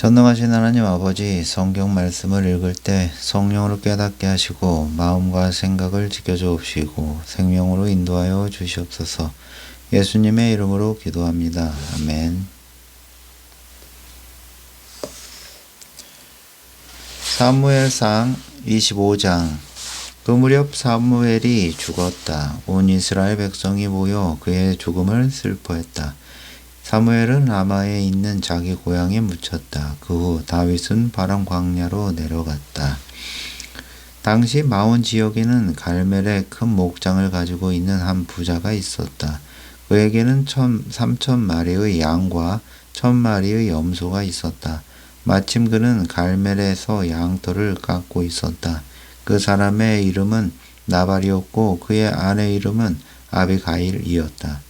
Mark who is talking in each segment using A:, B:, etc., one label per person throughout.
A: 전능하신 하나님 아버지, 성경 말씀을 읽을 때 성령으로 깨닫게 하시고 마음과 생각을 지켜주옵시고 생명으로 인도하여 주시옵소서. 예수님의 이름으로 기도합니다. 아멘. 사무엘상 25장. 그 무렵 사무엘이 죽었다. 온 이스라엘 백성이 모여 그의 죽음을 슬퍼했다. 사무엘은 라마에 있는 자기 고향에 묻혔다. 그 후 다윗은 바람 광야로 내려갔다. 당시 마온 지역에는 갈멜의 큰 목장을 가지고 있는 한 부자가 있었다. 그에게는 3,000마리의 양과 1,000마리의 염소가 있었다. 마침 그는 갈멜에서 양털을 깎고 있었다. 그 사람의 이름은 나발이었고 그의 아내 이름은 아비가일이었다.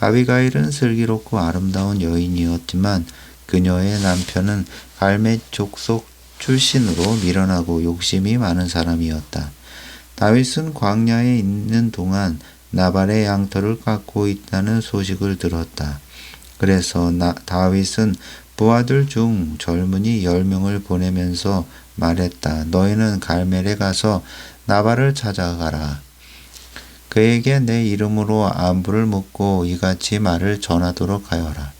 A: 아비가일은 슬기롭고 아름다운 여인이었지만 그녀의 남편은 갈멜 족속 출신으로 미련하고 욕심이 많은 사람이었다. 다윗은 광야에 있는 동안 나발의 양털을 깎고 있다는 소식을 들었다. 그래서 다윗은 부하들 중 젊은이 10명을 보내면서 말했다. 너희는 갈멜에 가서 나발을 찾아가라. 그에게 내 이름으로 안부를 묻고 이같이 말을 전하도록 하여라.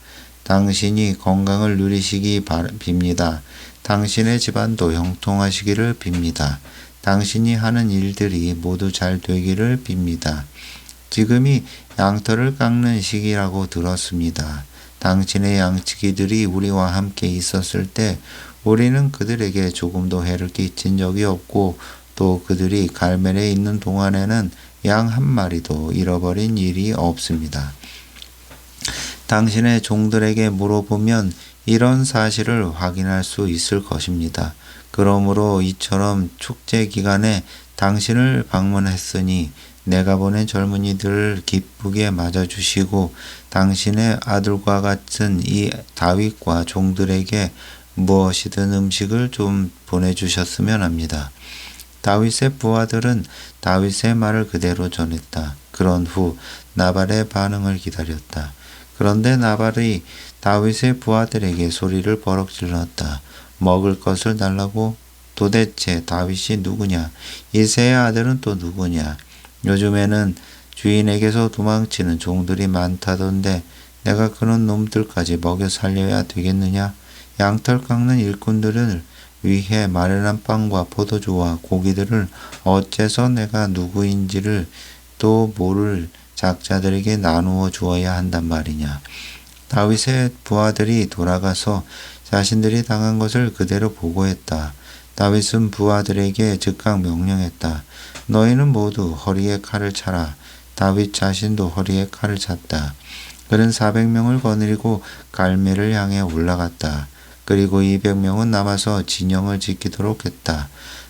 A: 당신이 건강을 누리시기 빕니다. 당신의 집안도 형통하시기를 빕니다. 당신이 하는 일들이 모두 잘 되기를 빕니다. 지금이 양털을 깎는 시기라고 들었습니다. 당신의 양치기들이 우리와 함께 있었을 때 우리는 그들에게 조금도 해를 끼친 적이 없고 또 그들이 갈멜에 있는 동안에는 양 한 마리도 잃어버린 일이 없습니다. 당신의 종들에게 물어보면 이런 사실을 확인할 수 있을 것입니다. 그러므로 이처럼 축제 기간에 당신을 방문했으니 내가 보낸 젊은이들을 기쁘게 맞아주시고 당신의 아들과 같은 이 다윗과 종들에게 무엇이든 음식을 좀 보내주셨으면 합니다. 다윗의 부하들은 다윗의 말을 그대로 전했다. 그런 후 나발의 반응을 기다렸다. 그런데 나발이 다윗의 부하들에게 소리를 버럭 질렀다. 먹을 것을 달라고? 도대체 다윗이 누구냐? 이새의 아들은 또 누구냐? 요즘에는 주인에게서 도망치는 종들이 많다던데 내가 그런 놈들까지 먹여 살려야 되겠느냐? 양털 깎는 일꾼들을 위해 마련한 빵과 포도주와 고기들을 어째서 내가 누구인지를 또 모를 작자들에게 나누어 주어야 한단 말이냐. 다윗의 부하들이 돌아가서 자신들이 당한 것을 그대로 보고했다. 다윗은 부하들에게 즉각 명령했다. 너희는 모두 허리에 칼을 차라. 다윗 자신도 허리에 칼을 찼다. 그는 400명을 거느리고 갈멜을 향해 올라갔다. 그리고 200명은 남아서 진영을 지키도록 했다.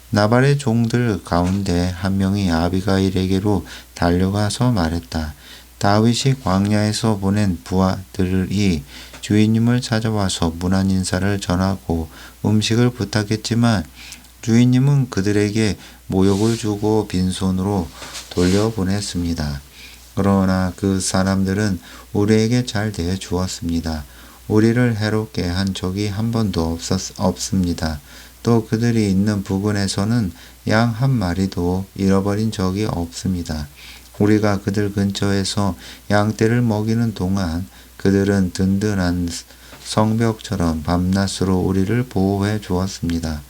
A: 나발의 종들 가운데 한 명이 아비가일에게로 달려가서 말했다. 다윗이 광야에서 보낸 부하들이 주인님을 찾아와서 문안 인사를 전하고 음식을 부탁했지만 주인님은 그들에게 모욕을 주고 빈손으로 돌려보냈습니다. 그러나 그 사람들은 우리에게 잘 대해 주었습니다. 우리를 해롭게 한 적이 한 번도 없습니다. 또 그들이 있는 부근에서는 양 한 마리도 잃어버린 적이 없습니다. 우리가 그들 근처에서 양떼를 먹이는 동안 그들은 든든한 성벽처럼 밤낮으로 우리를 보호해 주었습니다.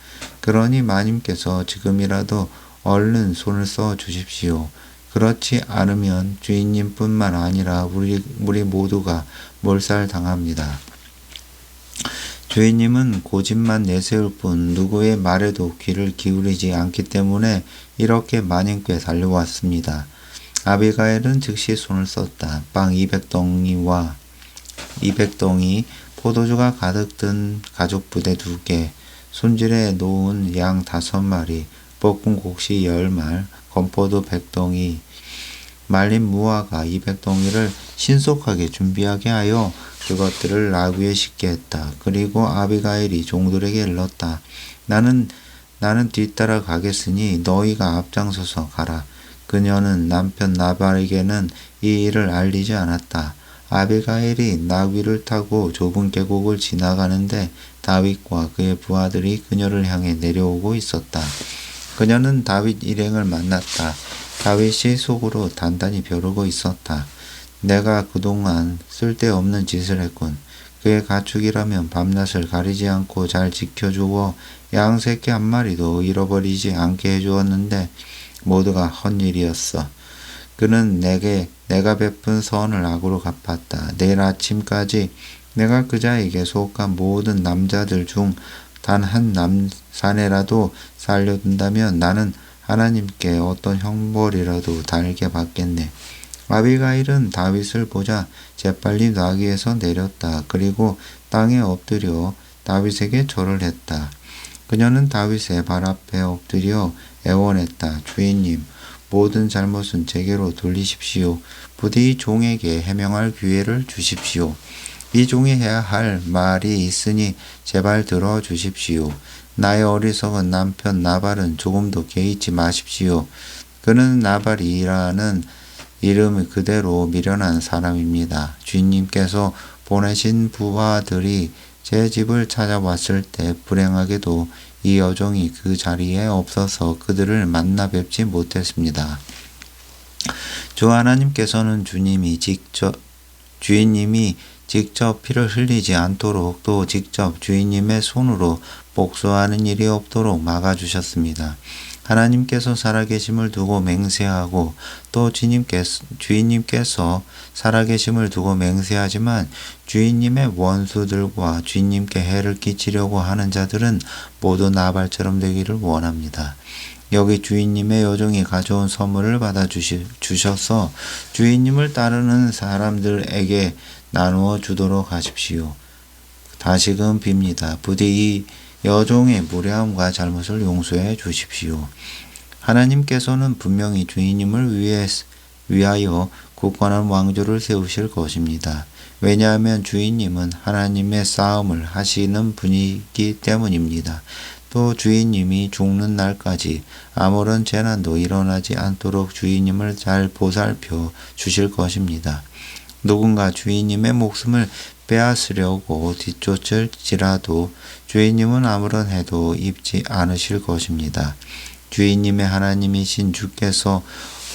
A: 그러니 마님께서 지금이라도 얼른 손을 써 주십시오. 그렇지 않으면 주인님뿐만 아니라 우리 모두가 몰살당합니다. 주인님은 고집만 내세울 뿐 누구의 말에도 귀를 기울이지 않기 때문에 이렇게 마님께 달려왔습니다. 아비가일은 즉시 손을 썼다. 빵 200덩이와 200덩이, 포도주가 가득 든 가죽 부대 2개, 손질해 놓은 양 5마리, 볶은 곡식 10말, 건포도 100덩이, 말린 무화과 200덩이를 신속하게 준비하게 하여 그것들을 나귀에 싣게 했다. 그리고 아비가일이 종들에게 일렀다. 나는 뒤따라 가겠으니 너희가 앞장서서 가라. 그녀는 남편 나발에게는 이 일을 알리지 않았다. 아비가일이 나귀를 타고 좁은 계곡을 지나가는데 다윗과 그의 부하들이 그녀를 향해 내려오고 있었다. 그녀는 다윗 일행을 만났다. 다윗이 속으로 단단히 벼르고 있었다. 내가 그동안 쓸데없는 짓을 했군. 그의 가축이라면 밤낮을 가리지 않고 잘 지켜주고 양새끼 한 마리도 잃어버리지 않게 해주었는데 모두가 헛일이었어. 그는 내가 베푼 선을 악으로 갚았다. 내일 아침까지 내가 그자에게 속한 모든 남자들 중 단 한 사내라도 살려둔다면 나는 하나님께 어떤 형벌이라도 달게 받겠네. 아비가일은 다윗을 보자 재빨리 나귀에서 내렸다. 그리고 땅에 엎드려 다윗에게 절을 했다. 그녀는 다윗의 발 앞에 엎드려 애원했다. 주인님, 모든 잘못은 제게로 돌리십시오. 부디 종에게 해명할 기회를 주십시오. 이 종이 해야 할 말이 있으니 제발 들어주십시오. 나의 어리석은 남편 나발은 조금도 개의치 마십시오. 그는 나발이라는 이름 그대로 미련한 사람입니다. 주인님께서 보내신 부하들이 제 집을 찾아왔을 때 불행하게도 이 여종이 그 자리에 없어서 그들을 만나 뵙지 못했습니다. 주 하나님께서는 주인님이 직접 피를 흘리지 않도록 또 직접 주인님의 손으로 복수하는 일이 없도록 막아주셨습니다. 하나님께서 살아계심을 두고 맹세하고 또 주인님께서 살아계심을 두고 맹세하지만 주인님의 원수들과 주인님께 해를 끼치려고 하는 자들은 모두 나발처럼 되기를 원합니다. 여기 주인님의 여종이 가져온 선물을 받아주셔서 주인님을 따르는 사람들에게 나누어 주도록 하십시오. 다시금 빕니다. 부디 이 여종의 무례함과 잘못을 용서해 주십시오. 하나님께서는 분명히 주인님을 위하여 굳건한 왕조를 세우실 것입니다. 왜냐하면 주인님은 하나님의 싸움을 하시는 분이기 때문입니다. 또 주인님이 죽는 날까지 아무런 재난도 일어나지 않도록 주인님을 잘 보살펴 주실 것입니다. 누군가 주인님의 목숨을 빼앗으려고 뒤쫓을지라도 주인님은 아무런 해도 입지 않으실 것입니다. 주인님의 하나님이신 주께서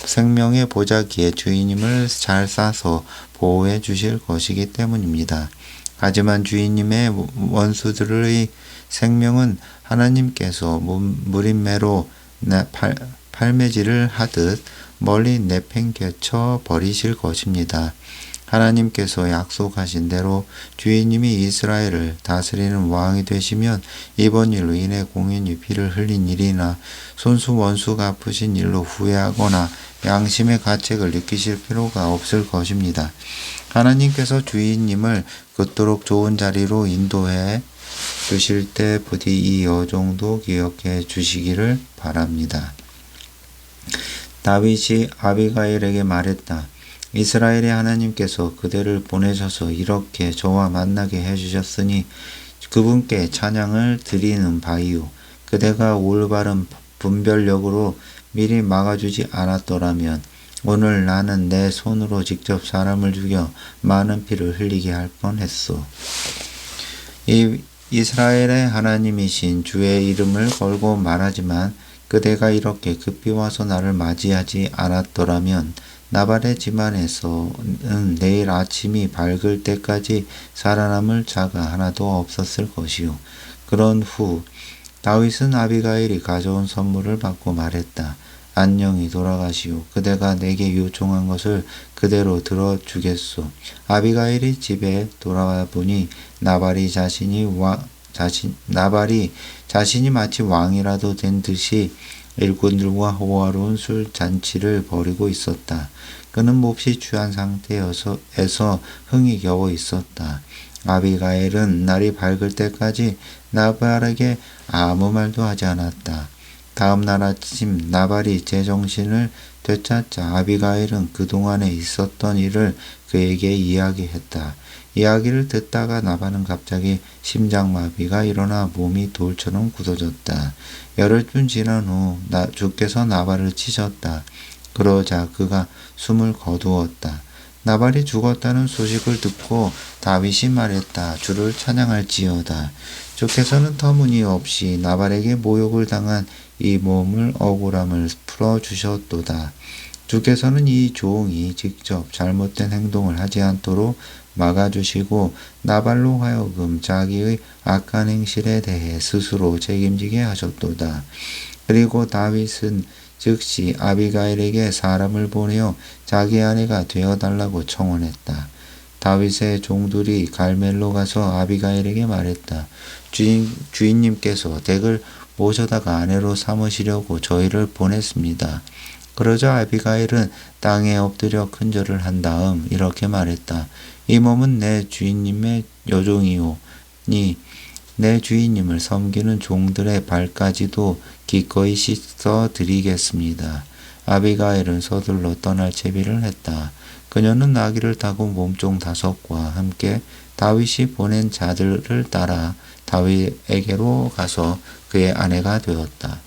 A: 생명의 보자기에 주인님을 잘 싸서 보호해 주실 것이기 때문입니다. 하지만 주인님의 원수들의 생명은 하나님께서 무림매로 팔매질을 하듯 멀리 내팽개쳐 버리실 것입니다. 하나님께서 약속하신 대로 주인님이 이스라엘을 다스리는 왕이 되시면 이번 일로 인해 공연히 피를 흘린 일이나 손수 원수가 아프신 일로 후회하거나 양심의 가책을 느끼실 필요가 없을 것입니다. 하나님께서 주인님을 그토록 좋은 자리로 인도해 주실 때 부디 이 여종도 기억해 주시기를 바랍니다. 다윗이 아비가일에게 말했다. 이스라엘의 하나님께서 그대를 보내셔서 이렇게 저와 만나게 해주셨으니 그분께 찬양을 드리는 바이요. 그대가 올바른 분별력으로 미리 막아주지 않았더라면 오늘 나는 내 손으로 직접 사람을 죽여 많은 피를 흘리게 할 뻔했소. 이 이스라엘의 하나님이신 주의 이름을 걸고 말하지만 그대가 이렇게 급히 와서 나를 맞이하지 않았더라면 나발의 집안에서는 내일 아침이 밝을 때까지 살아남을 자가 하나도 없었을 것이요. 그런 후 다윗은 아비가일이 가져온 선물을 받고 말했다. 안녕히 돌아가시오. 그대가 내게 요청한 것을 그대로 들어주겠소. 아비가일이 집에 돌아와 보니 나발이 자신이 마치 왕이라도 된 듯이 일꾼들과 호화로운 술 잔치를 벌이고 있었다. 그는 몹시 취한 상태에서 흥이 겨워 있었다. 아비가일은 날이 밝을 때까지 나발에게 아무 말도 하지 않았다. 다음 날 아침 나발이 제정신을 되찾자 아비가일은 그동안에 있었던 일을 그에게 이야기했다. 이야기를 듣다가 나발은 갑자기 심장마비가 일어나 몸이 돌처럼 굳어졌다. 열흘쯤 지난 후 주께서 나발을 치셨다. 그러자 그가 숨을 거두었다. 나발이 죽었다는 소식을 듣고 다윗이 말했다. 주를 찬양할지어다. 주께서는 터무니없이 나발에게 모욕을 당한 이 몸을 억울함을 풀어주셨도다. 주께서는 이 종이 직접 잘못된 행동을 하지 않도록 막아주시고 나발로 하여금 자기의 악한 행실에 대해 스스로 책임지게 하셨도다. 그리고 다윗은 즉시 아비가일에게 사람을 보내어 자기 아내가 되어달라고 청혼했다. 다윗의 종들이 갈멜로 가서 아비가일에게 말했다. 주인님께서 댁을 모셔다가 아내로 삼으시려고 저희를 보냈습니다. 그러자 아비가일은 땅에 엎드려 큰절을 한 다음 이렇게 말했다. 이 몸은 내 주인님의 여종이오니 내 주인님을 섬기는 종들의 발까지도 기꺼이 씻어 드리겠습니다. 아비가일은 서둘러 떠날 채비를 했다. 그녀는 나귀를 타고 몸종 5과 함께 다윗이 보낸 자들을 따라 다윗에게로 가서 그의 아내가 되었다.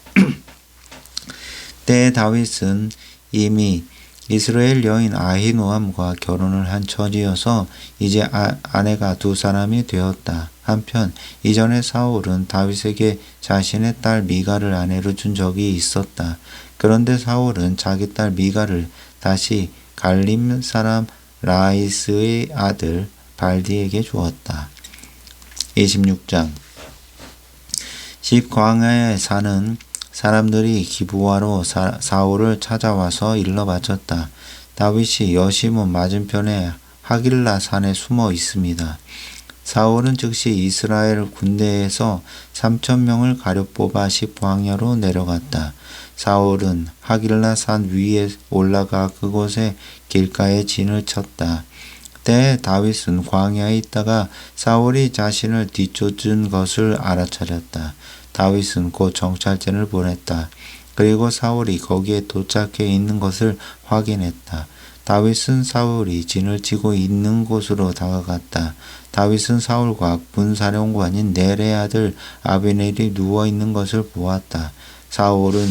A: 때에 다윗은 이미 이스라엘 여인 아히노암과 결혼을 한 처지여서 이제 아내가 2사람이 되었다. 한편 이전에 사울은 다윗에게 자신의 딸 미갈을 아내로 준 적이 있었다. 그런데 사울은 자기 딸 미갈을 다시 갈림 사람 라이스의 아들 발디에게 주었다. 26장 광야에 사는 사람들이 기브아로 사울을 찾아와서 일러 바쳤다. 다윗이 여시몬 맞은편의 하길라 산에 숨어 있습니다. 사울은 즉시 이스라엘 군대에서 3,000명을 가려 뽑아 광야로 내려갔다. 사울은 하길라 산 위에 올라가 그곳에 길가에 진을 쳤다. 때에 다윗은 광야에 있다가 사울이 자신을 뒤쫓은 것을 알아차렸다. 다윗은 곧 정찰진을 보냈다. 그리고 사울이 거기에 도착해 있는 것을 확인했다. 다윗은 사울이 진을 치고 있는 곳으로 다가갔다. 다윗은 사울과 군사령관인 넬의 아들 아비넬이 누워있는 것을 보았다. 사울은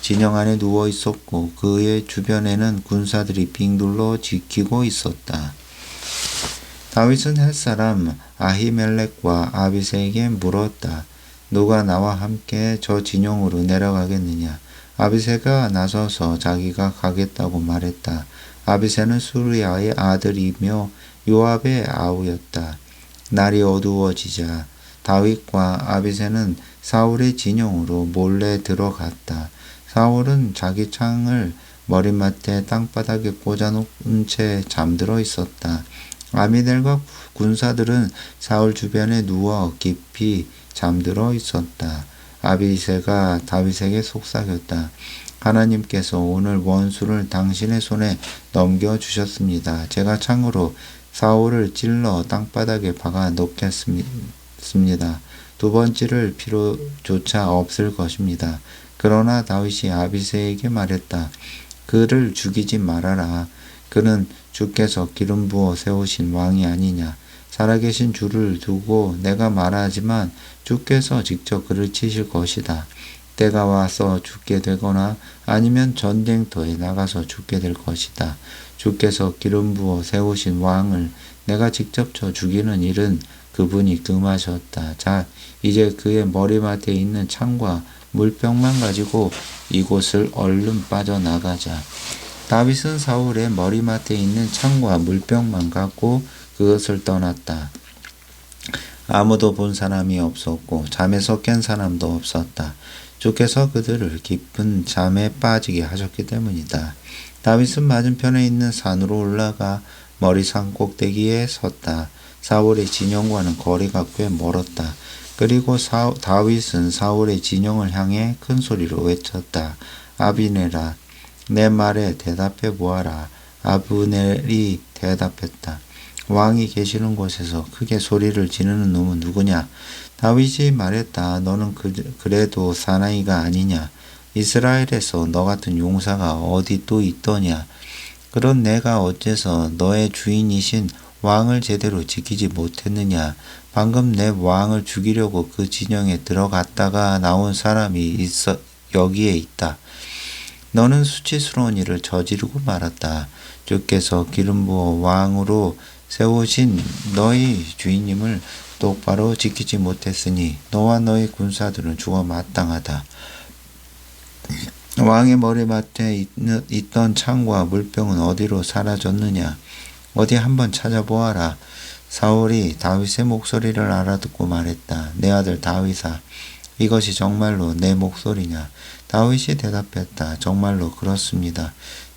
A: 진영 안에 누워 있었고 그의 주변에는 군사들이 빙둘러 지키고 있었다. 다윗은 햇사람 아히멜렉과 아비새에게 물었다. 누가 나와 함께 저 진영으로 내려가겠느냐? 아비새가 나서서 자기가 가겠다고 말했다. 아비새는 수리아의 아들이며 요압의 아우였다. 날이 어두워지자 다윗과 아비새는 사울의 진영으로 몰래 들어갔다. 사울은 자기 창을 머리맡에 땅바닥에 꽂아놓은 채 잠들어 있었다. 아미넬과 군사들은 사울 주변에 누워 깊이 잠들어 있었다. 아비새가 다윗에게 속삭였다. 하나님께서 오늘 원수를 당신의 손에 넘겨주셨습니다. 제가 창으로 사울을 찔러 땅바닥에 박아 놓겠습니다. 2번 찌를 필요조차 없을 것입니다. 그러나 다윗이 아비새에게 말했다. 그를 죽이지 말아라. 그는 주께서 기름 부어 세우신 왕이 아니냐. 살아계신 주를 두고 내가 말하지만 주께서 직접 그를 치실 것이다. 때가 와서 죽게 되거나 아니면 전쟁터에 나가서 죽게 될 것이다. 주께서 기름 부어 세우신 왕을 내가 직접 쳐 죽이는 일은 그분이 금하셨다. 자, 이제 그의 머리맡에 있는 창과 물병만 가지고 이곳을 얼른 빠져나가자. 다윗은 사울의 머리맡에 있는 창과 물병만 갖고 그것을 떠났다. 아무도 본 사람이 없었고 잠에서 깬 사람도 없었다. 주께서 그들을 깊은 잠에 빠지게 하셨기 때문이다. 다윗은 맞은편에 있는 산으로 올라가 머리산 꼭대기에 섰다. 사울의 진영과는 거리가 꽤 멀었다. 그리고 다윗은 사울의 진영을 향해 큰 소리로 외쳤다. 아비넬아, 내 말에 대답해 보아라. 아브넬이 대답했다. 왕이 계시는 곳에서 크게 소리를 지르는 놈은 누구냐? 다윗이 말했다. 너는 그래도 사나이가 아니냐? 이스라엘에서 너 같은 용사가 어디 또 있더냐? 그런 내가 어째서 너의 주인이신 왕을 제대로 지키지 못했느냐? 방금 내 왕을 죽이려고 그 진영에 들어갔다가 나온 사람이 여기에 있다. 너는 수치스러운 일을 저지르고 말았다. 주께서 기름 부어 왕으로 세우신 너희 주인님을 똑바로 지키지 못했으니 너와 너희 군사들은 죽어 마땅하다. 왕의 머리맡에 있던 창과 물병은 어디로 사라졌느냐? 어디 한번 찾아보아라. 사울이 다윗의 목소리를 알아듣고 말했다. 내 아들 다윗아, 이것이 정말로 내 목소리냐? 다윗이 대답했다. 정말로 그렇습니다.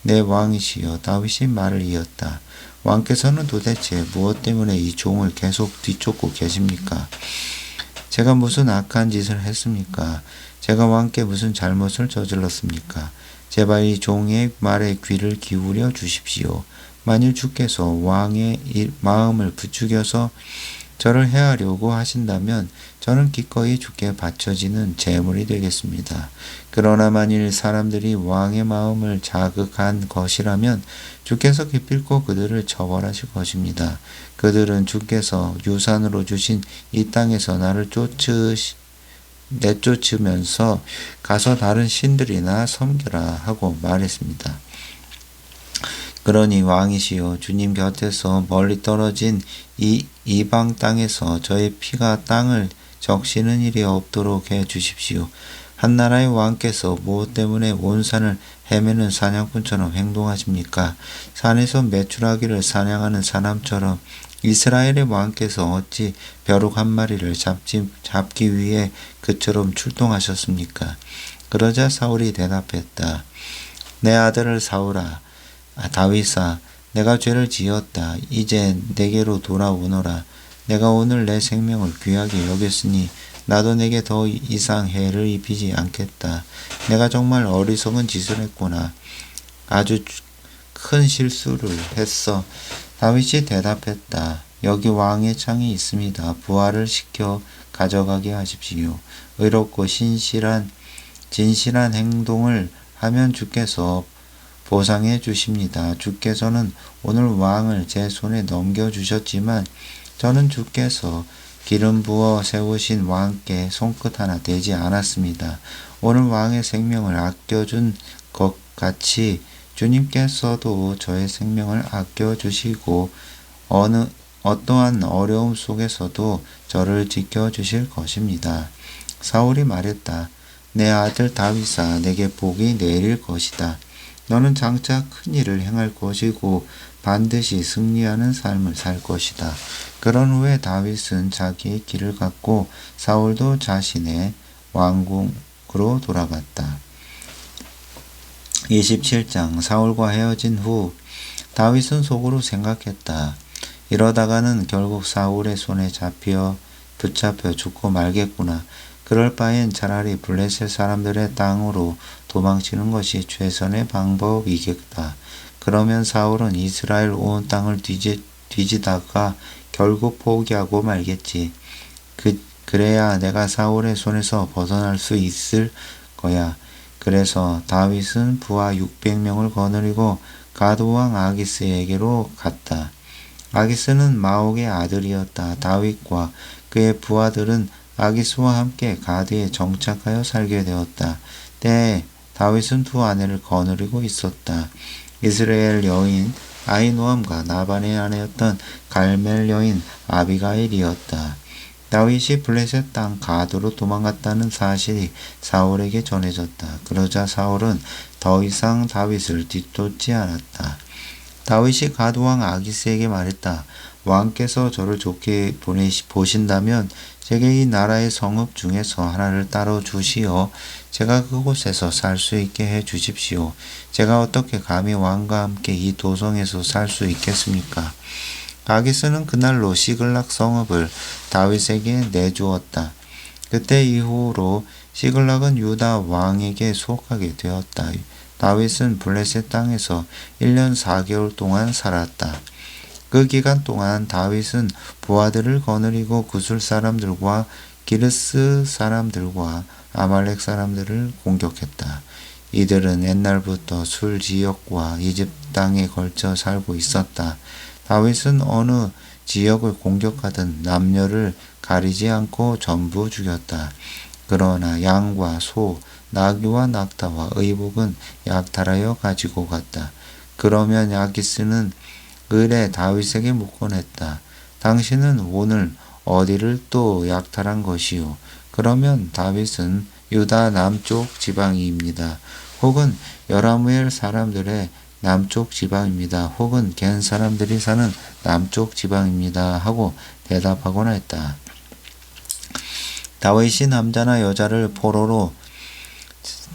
A: 내 왕이시여. 다윗이 말을 이었다. 왕께서는 도대체 무엇 때문에 이 종을 계속 뒤쫓고 계십니까? 제가 무슨 악한 짓을 했습니까? 제가 왕께 무슨 잘못을 저질렀습니까? 제발 이 종의 말에 귀를 기울여 주십시오. 만일 주께서 왕의 마음을 부추겨서 저를 해하려고 하신다면 저는 기꺼이 주께 바쳐지는 제물이 되겠습니다. 그러나 만일 사람들이 왕의 마음을 자극한 것이라면 주께서 기필코 그들을 처벌하실 것입니다. 그들은 주께서 유산으로 주신 이 땅에서 나를 내쫓으면서 가서 다른 신들이나 섬겨라 하고 말했습니다. 그러니 왕이시여, 주님 곁에서 멀리 떨어진 이 이방 땅에서 저의 피가 땅을 적시는 일이 없도록 해 주십시오. 한 나라의 왕께서 무엇 때문에 온 산을 헤매는 사냥꾼처럼 행동하십니까? 산에서 메추라기를 사냥하는 사람처럼 이스라엘의 왕께서 어찌 벼룩 한 마리를 잡기 위해 그처럼 출동하셨습니까? 그러자 사울이 대답했다. 내 아들을 사울아, 다윗아, 내가 죄를 지었다. 이제 내게로 돌아오너라. 내가 오늘 내 생명을 귀하게 여겼으니 나도 내게 더 이상 해를 입히지 않겠다. 내가 정말 어리석은 짓을 했구나. 아주 큰 실수를 했어. 다윗이 대답했다. 여기 왕의 창이 있습니다. 부하를 시켜 가져가게 하십시오. 의롭고 진실한 행동을 하면 주께서 보상해 주십니다. 주께서는 오늘 왕을 제 손에 넘겨주셨지만 저는 주께서 기름 부어 세우신 왕께 손끝 하나 대지 않았습니다. 오늘 왕의 생명을 아껴준 것 같이 주님께서도 저의 생명을 아껴주시고 어떠한 어려움 속에서도 저를 지켜주실 것입니다. 사울이 말했다. 내 아들 다윗아, 내게 복이 내릴 것이다. 너는 장차 큰 일을 행할 것이고 반드시 승리하는 삶을 살 것이다. 그런 후에 다윗은 자기의 길을 갔고 사울도 자신의 왕궁으로 돌아갔다. 27장. 사울과 헤어진 후 다윗은 속으로 생각했다. 이러다가는 결국 사울의 손에 붙잡혀 죽고 말겠구나. 그럴 바엔 차라리 블레셋 사람들의 땅으로 도망치는 것이 최선의 방법이겠다. 그러면 사울은 이스라엘 온 땅을 뒤지다가 결국 포기하고 말겠지. 그래야 내가 사울의 손에서 벗어날 수 있을 거야. 그래서 다윗은 부하 600명을 거느리고 가드왕 아기스에게로 갔다. 아기스는 마옥의 아들이었다. 다윗과 그의 부하들은 아기스와 함께 가드에 정착하여 살게 되었다. 때에 다윗은 두 아내를 거느리고 있었다. 이스라엘 여인 아히노암과 나반의 아내였던 갈멜 여인 아비가일이었다. 다윗이 블레셋 땅 가드로 도망갔다는 사실이 사울에게 전해졌다. 그러자 사울은 더 이상 다윗을 뒤쫓지 않았다. 다윗이 가드왕 아기스에게 말했다. 왕께서 저를 좋게 보신다면 제게 이 나라의 성읍 중에서 하나를 따로 주시어 제가 그곳에서 살 수 있게 해 주십시오. 제가 어떻게 감히 왕과 함께 이 도성에서 살 수 있겠습니까? 아기스는 그날로 시글락 성읍을 다윗에게 내주었다. 그때 이후로 시글락은 유다 왕에게 속하게 되었다. 다윗은 블레셋 땅에서 1년 4개월 동안 살았다. 그 기간 동안 다윗은 부하들을 거느리고 구술 사람들과 기르스 사람들과 아말렉 사람들을 공격했다. 이들은 옛날부터 술 지역과 이집 땅에 걸쳐 살고 있었다. 다윗은 어느 지역을 공격하든 남녀를 가리지 않고 전부 죽였다. 그러나 양과 소, 나귀와 낙타와 의복은 약탈하여 가지고 갔다. 그러면 아기스는 을에 다윗에게 묻곤 했다. 당신은 오늘 어디를 또 약탈한 것이요? 그러면 다윗은 유다 남쪽 지방이입니다. 혹은 여라무엘 사람들의 남쪽 지방입니다. 혹은 겐 사람들이 사는 남쪽 지방입니다. 하고 대답하곤 했다. 다윗이 남자나 여자를 포로로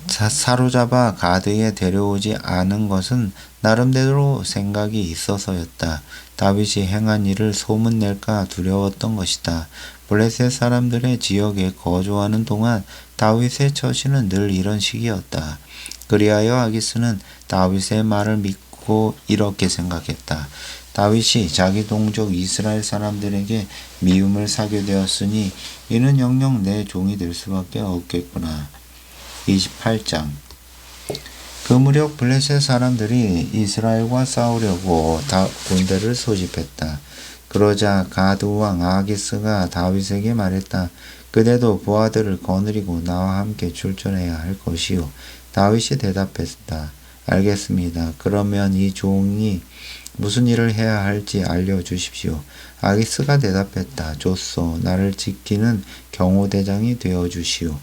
A: 사로잡아 가드에 데려오지 않은 것은 나름대로 생각이 있어서였다. 다윗이 행한 일을 소문낼까 두려웠던 것이다. 블레셋 사람들의 지역에 거주하는 동안 다윗의 처신은 늘 이런 식이었다. 그리하여 아기스는 다윗의 말을 믿고 이렇게 생각했다. 다윗이 자기 동족 이스라엘 사람들에게 미움을 사게 되었으니 이는 영영 내 종이 될 수밖에 없겠구나. 28장. 그 무렵 블레셋 사람들이 이스라엘과 싸우려고 군대를 소집했다. 그러자 가드 왕 아기스가 다윗에게 말했다. 그대도 부하들을 거느리고 나와 함께 출전해야 할 것이요. 다윗이 대답했다. 알겠습니다. 그러면 이 종이 무슨 일을 해야 할지 알려주십시오. 아기스가 대답했다. 좋소. 나를 지키는 경호대장이 되어주시오.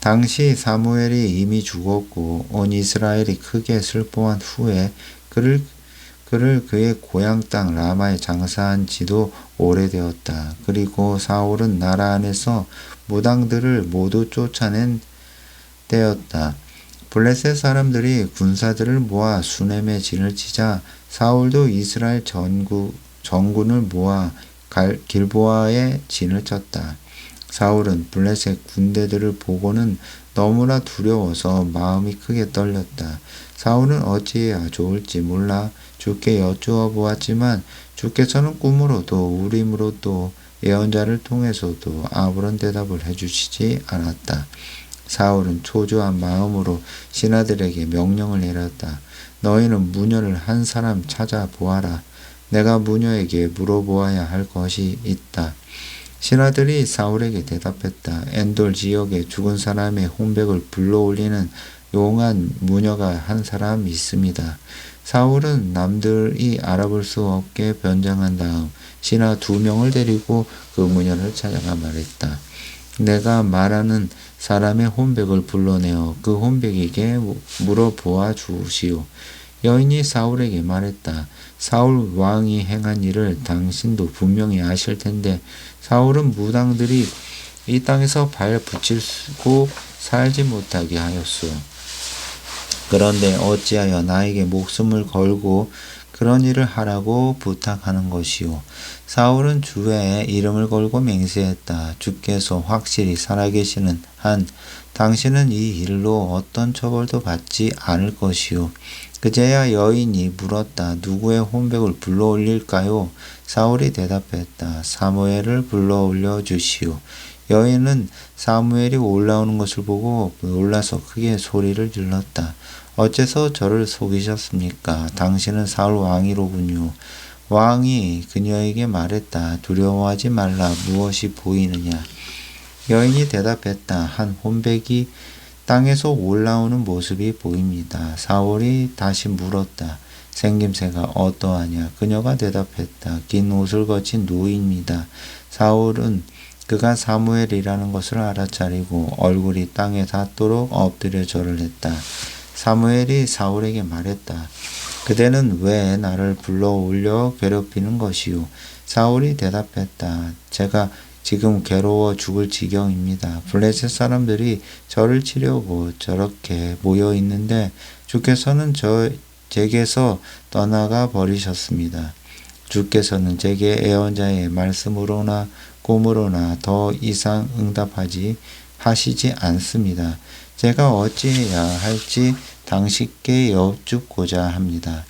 A: 당시 사무엘이 이미 죽었고 온 이스라엘이 크게 슬퍼한 후에 그를 그의 고향 땅 라마에 장사한 지도 오래되었다. 그리고 사울은 나라 안에서 무당들을 모두 쫓아낸 때였다. 블레셋 사람들이 군사들을 모아 수넴에 진을 치자 사울도 이스라엘 전군을 모아 길보아에 진을 쳤다. 사울은 블레셋 군대들을 보고는 너무나 두려워서 마음이 크게 떨렸다. 사울은 어찌해야 좋을지 몰라 주께 여쭈어 보았지만 주께서는 꿈으로도 우림으로도 예언자를 통해서도 아무런 대답을 해주시지 않았다. 사울은 초조한 마음으로 신하들에게 명령을 내렸다. 너희는 무녀를 한 사람 찾아보아라. 내가 무녀에게 물어보아야 할 것이 있다. 신하들이 사울에게 대답했다. 엔돌 지역에 죽은 사람의 혼백을 불러올리는 용한 무녀가 한 사람 있습니다. 사울은 남들이 알아볼 수 없게 변장한 다음 신하 2명을 데리고 그 무녀를 찾아가 말했다. 내가 말하는 사람의 혼백을 불러내어 그 혼백에게 물어보아 주시오. 여인이 사울에게 말했다. 사울 왕이 행한 일을 당신도 분명히 아실 텐데 사울은 무당들이 이 땅에서 발 붙이고 살지 못하게 하였소. 그런데 어찌하여 나에게 목숨을 걸고 그런 일을 하라고 부탁하는 것이오. 사울은 주의 이름을 걸고 맹세했다. 주께서 확실히 살아계시는 한 당신은 이 일로 어떤 처벌도 받지 않을 것이오. 그제야 여인이 물었다. 누구의 혼백을 불러올릴까요? 사울이 대답했다. 사무엘을 불러올려 주시오. 여인은 사무엘이 올라오는 것을 보고 놀라서 크게 소리를 질렀다. 어째서 저를 속이셨습니까? 당신은 사울 왕이로군요. 왕이 그녀에게 말했다. 두려워하지 말라. 무엇이 보이느냐? 여인이 대답했다. 한 혼백이 땅에서 올라오는 모습이 보입니다. 사울이 다시 물었다. 생김새가 어떠하냐? 그녀가 대답했다. 긴 옷을 거친 노인입니다. 사울은 그가 사무엘이라는 것을 알아차리고 얼굴이 땅에 닿도록 엎드려 절을 했다. 사무엘이 사울에게 말했다. 그대는 왜 나를 불러올려 괴롭히는 것이오? 사울이 대답했다. 제가 지금 괴로워 죽을 지경입니다. 블레셋 사람들이 저를 치려고 저렇게 모여 있는데 주께서는 제게서 떠나가 버리셨습니다. 주께서는 제게 예언자의 말씀으로나 꿈으로나 더 이상 하시지 않습니다. 제가 어찌해야 할지 당신께 여쭙고자 합니다.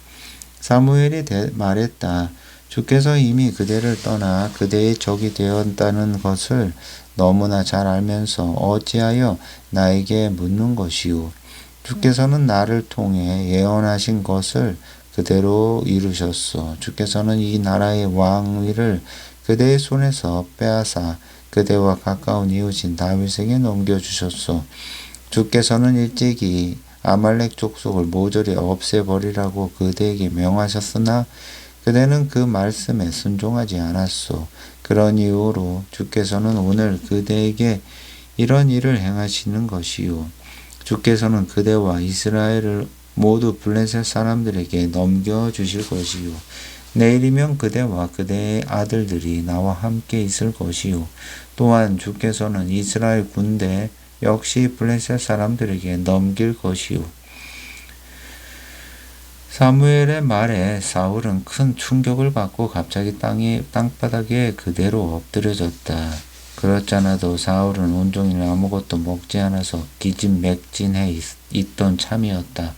A: 사무엘이 말했다. 주께서 이미 그대를 떠나 그대의 적이 되었다는 것을 너무나 잘 알면서 어찌하여 나에게 묻는 것이오. 주께서는 나를 통해 예언하신 것을 그대로 이루셨소. 주께서는 이 나라의 왕위를 그대의 손에서 빼앗아 그대와 가까운 이웃인 다윗에게 넘겨주셨소. 주께서는 일찍이 아말렉 족속을 모조리 없애버리라고 그대에게 명하셨으나 그대는 그 말씀에 순종하지 않았소. 그런 이유로 주께서는 오늘 그대에게 이런 일을 행하시는 것이요. 주께서는 그대와 이스라엘을 모두 블레셋 사람들에게 넘겨주실 것이요. 내일이면 그대와 그대의 아들들이 나와 함께 있을 것이요. 또한 주께서는 이스라엘 군대 역시 블레셋 사람들에게 넘길 것이요. 사무엘의 말에 사울은 큰 충격을 받고 갑자기 땅바닥에 그대로 엎드려졌다. 그렇잖아도 사울은 온종일 아무것도 먹지 않아서 기진맥진해 있던 참이었다.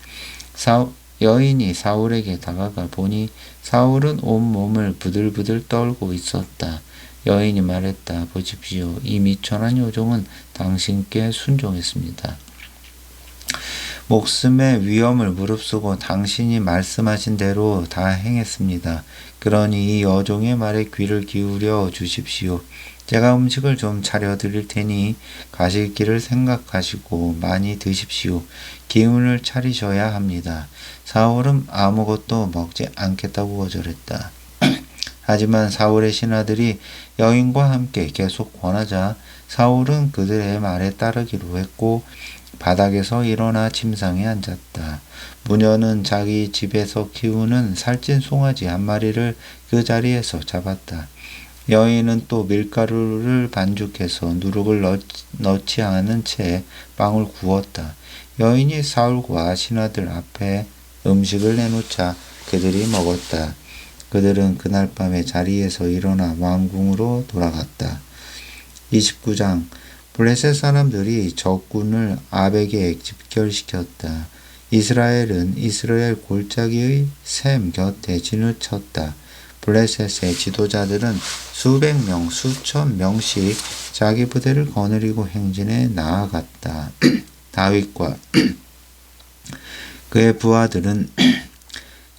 A: 여인이 사울에게 다가가 보니 사울은 온몸을 부들부들 떨고 있었다. 여인이 말했다. 보십시오. 이 미천한 요종은 당신께 순종했습니다. 목숨의 위험을 무릅쓰고 당신이 말씀하신 대로 다 행했습니다. 그러니 이 여종의 말에 귀를 기울여 주십시오. 제가 음식을 좀 차려 드릴 테니 가실 길을 생각하시고 많이 드십시오. 기운을 차리셔야 합니다. 사울은 아무것도 먹지 않겠다고 거절했다. 하지만 사울의 신하들이 여인과 함께 계속 권하자 사울은 그들의 말에 따르기로 했고 바닥에서 일어나 침상에 앉았다. 무녀는 자기 집에서 키우는 살찐 송아지 한 마리를 그 자리에서 잡았다. 여인은 또 밀가루를 반죽해서 누룩을 넣지 않은 채 빵을 구웠다. 여인이 사울과 신하들 앞에 음식을 내놓자 그들이 먹었다. 그들은 그날 밤에 자리에서 일어나 왕궁으로 돌아갔다. 29장 블레셋 사람들이 적군을 아벡에 집결시켰다. 이스라엘은 이스라엘 골짜기의 샘 곁에 진을 쳤다. 블레셋의 지도자들은 수백 명, 수천 명씩 자기 부대를 거느리고 행진해 나아갔다. 다윗과 그의 부하들은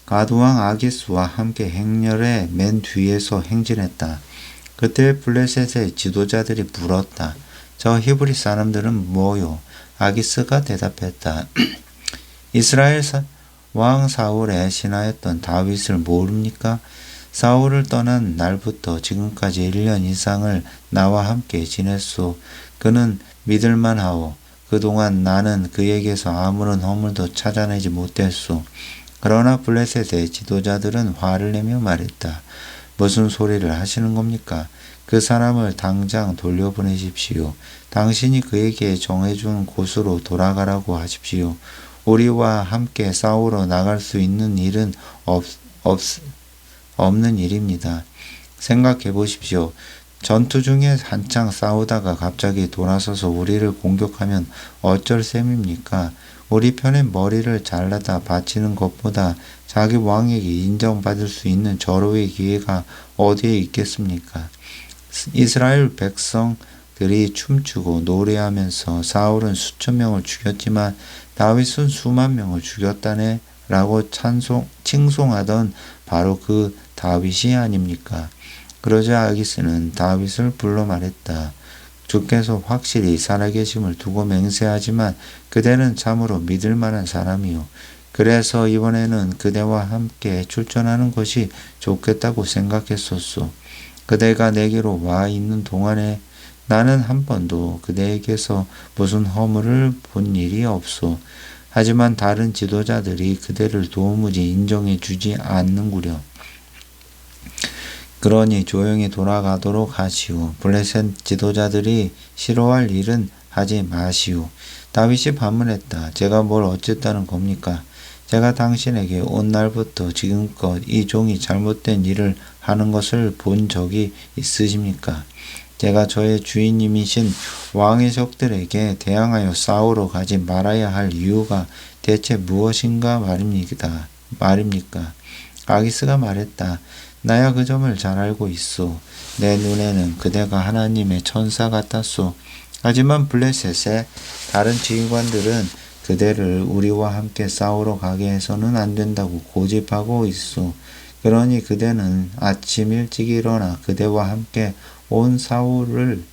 A: 가드왕 아기스와 함께 행렬의 맨 뒤에서 행진했다. 그때 블레셋의 지도자들이 물었다. 저 히브리 사람들은 뭐요? 아기스가 대답했다. 이스라엘 왕 사울의 신하였던 다윗을 모릅니까? 사울을 떠난 날부터 지금까지 1년 이상을 나와 함께 지냈소. 그는 믿을만하오. 그동안 나는 그에게서 아무런 허물도 찾아내지 못했소. 그러나 블레셋의 지도자들은 화를 내며 말했다. 무슨 소리를 하시는 겁니까? 그 사람을 당장 돌려보내십시오. 당신이 그에게 정해준 곳으로 돌아가라고 하십시오. 우리와 함께 싸우러 나갈 수 있는 일은 없는 일입니다. 생각해 보십시오. 전투 중에 한창 싸우다가 갑자기 돌아서서 우리를 공격하면 어쩔 셈입니까? 우리 편의 머리를 잘라다 바치는 것보다 자기 왕에게 인정받을 수 있는 절호의 기회가 어디에 있겠습니까? 이스라엘 백성들이 춤추고 노래하면서 사울은 수천 명을 죽였지만 다윗은 수만 명을 죽였다네 라고 칭송하던 바로 그 다윗이 아닙니까? 그러자 아기스는 다윗을 불러 말했다. 주께서 확실히 살아계심을 두고 맹세하지만 그대는 참으로 믿을 만한 사람이요. 그래서 이번에는 그대와 함께 출전하는 것이 좋겠다고 생각했었소. 그대가 내게로 와 있는 동안에 나는 한 번도 그대에게서 무슨 허물을 본 일이 없소. 하지만 다른 지도자들이 그대를 도무지 인정해 주지 않는구려. 그러니 조용히 돌아가도록 하시오. 블레셋 지도자들이 싫어할 일은 하지 마시오. 다윗이 반문했다. 제가 뭘 어쨌다는 겁니까? 제가 당신에게 온 날부터 지금껏 이 종이 잘못된 일을 하는 것을 본 적이 있으십니까? 제가 저의 주인님이신 왕의 적들에게 대항하여 싸우러 가지 말아야 할 이유가 대체 무엇인가 말입니까? 아기스가 말했다. 나야 그 점을 잘 알고 있소. 내 눈에는 그대가 하나님의 천사 같았소. 하지만 블레셋의 다른 지휘관들은 그대를 우리와 함께 싸우러 가게 해서는 안 된다고 고집하고 있소. 그러니 그대는 아침 일찍 일어나 그대와 함께 온 사울을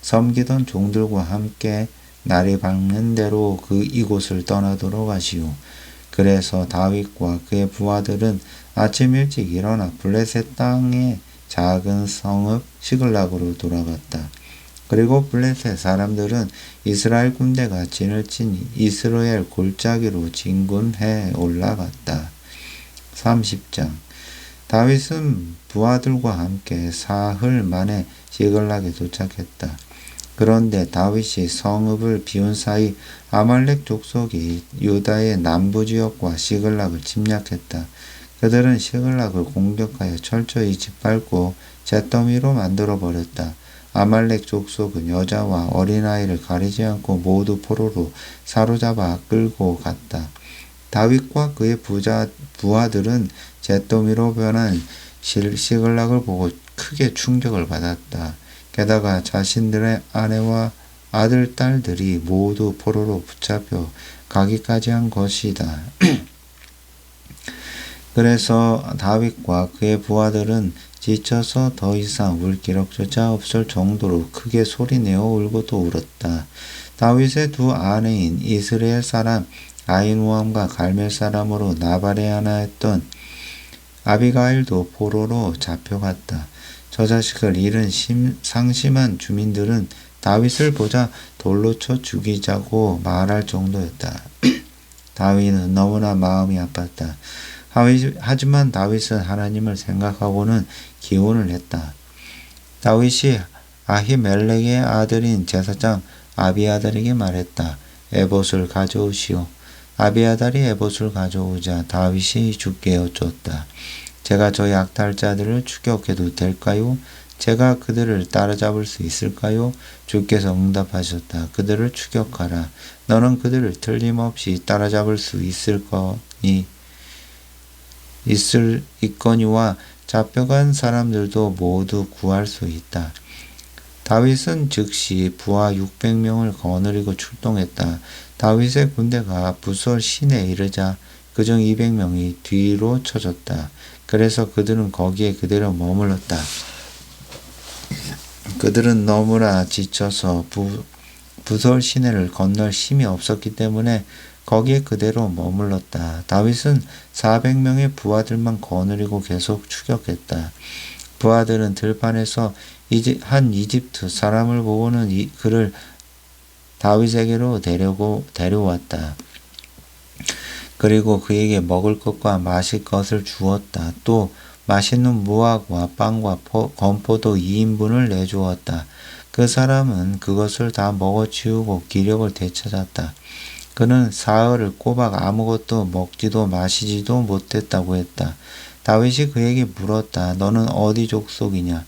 A: 섬기던 종들과 함께 날이 밝는 대로 이곳을 떠나도록 하시오. 그래서 다윗과 그의 부하들은 아침 일찍 일어나 블레셋 땅의 작은 성읍 시글락으로 돌아갔다. 그리고 블레셋 사람들은 이스라엘 군대가 진을 친 이스라엘 골짜기로 진군해 올라갔다. 30장 다윗은 부하들과 함께 사흘 만에 시글락에 도착했다. 그런데 다윗이 성읍을 비운 사이 아말렉 족속이 유다의 남부 지역과 시글락을 침략했다. 그들은 시글락을 공격하여 철저히 짓밟고 잿더미로 만들어버렸다. 아말렉 족속은 여자와 어린아이를 가리지 않고 모두 포로로 사로잡아 끌고 갔다. 다윗과 그의 부하들은 잿더미로 변한 시글락을 보고 크게 충격을 받았다. 게다가 자신들의 아내와 아들, 딸들이 모두 포로로 붙잡혀 가기까지 한 것이다. 그래서 다윗과 그의 부하들은 지쳐서 더 이상 울 기력조차 없을 정도로 크게 소리내어 울고 또 울었다. 다윗의 두 아내인 이스라엘 사람 아히노암과 갈멜 사람으로 나발에 하나 했던 아비가일도 포로로 잡혀갔다. 저 자식을 잃은 상심한 주민들은 다윗을 보자 돌로 쳐 죽이자고 말할 정도였다. 다윗은 너무나 마음이 아팠다. 하지만 다윗은 하나님을 생각하고는 기원을 했다. 다윗이 아히멜렉의 아들인 제사장 아비아달에게 말했다. 에봇을 가져오시오. 아비아달이 에봇을 가져오자 다윗이 주께 여쭈었다. 제가 저 약탈자들을 추격해도 될까요? 제가 그들을 따라잡을 수 있을까요? 주께서 응답하셨다. 그들을 추격하라. 너는 그들을 틀림없이 따라잡을 수 있거니와 잡혀간 사람들도 모두 구할 수 있다. 다윗은 즉시 부하 600명을 거느리고 출동했다. 다윗의 군대가 부솔 시내에 이르자 그중 200명이 뒤로 쳐졌다. 그래서 그들은 거기에 그대로 머물렀다. 그들은 너무나 지쳐서 부솔 시내를 건널 힘이 없었기 때문에 거기에 그대로 머물렀다. 다윗은 400명의 부하들만 거느리고 계속 추격했다. 부하들은 들판에서 한 이집트 사람을 보고는 그를 다윗에게로 데려왔다. 그리고 그에게 먹을 것과 마실 것을 주었다. 또 맛있는 무화과 빵과 건포도 2인분을 내주었다. 그 사람은 그것을 다 먹어치우고 기력을 되찾았다. 그는 사흘을 꼬박 아무것도 먹지도 마시지도 못했다고 했다. 다윗이 그에게 물었다. 너는 어디 족속이냐?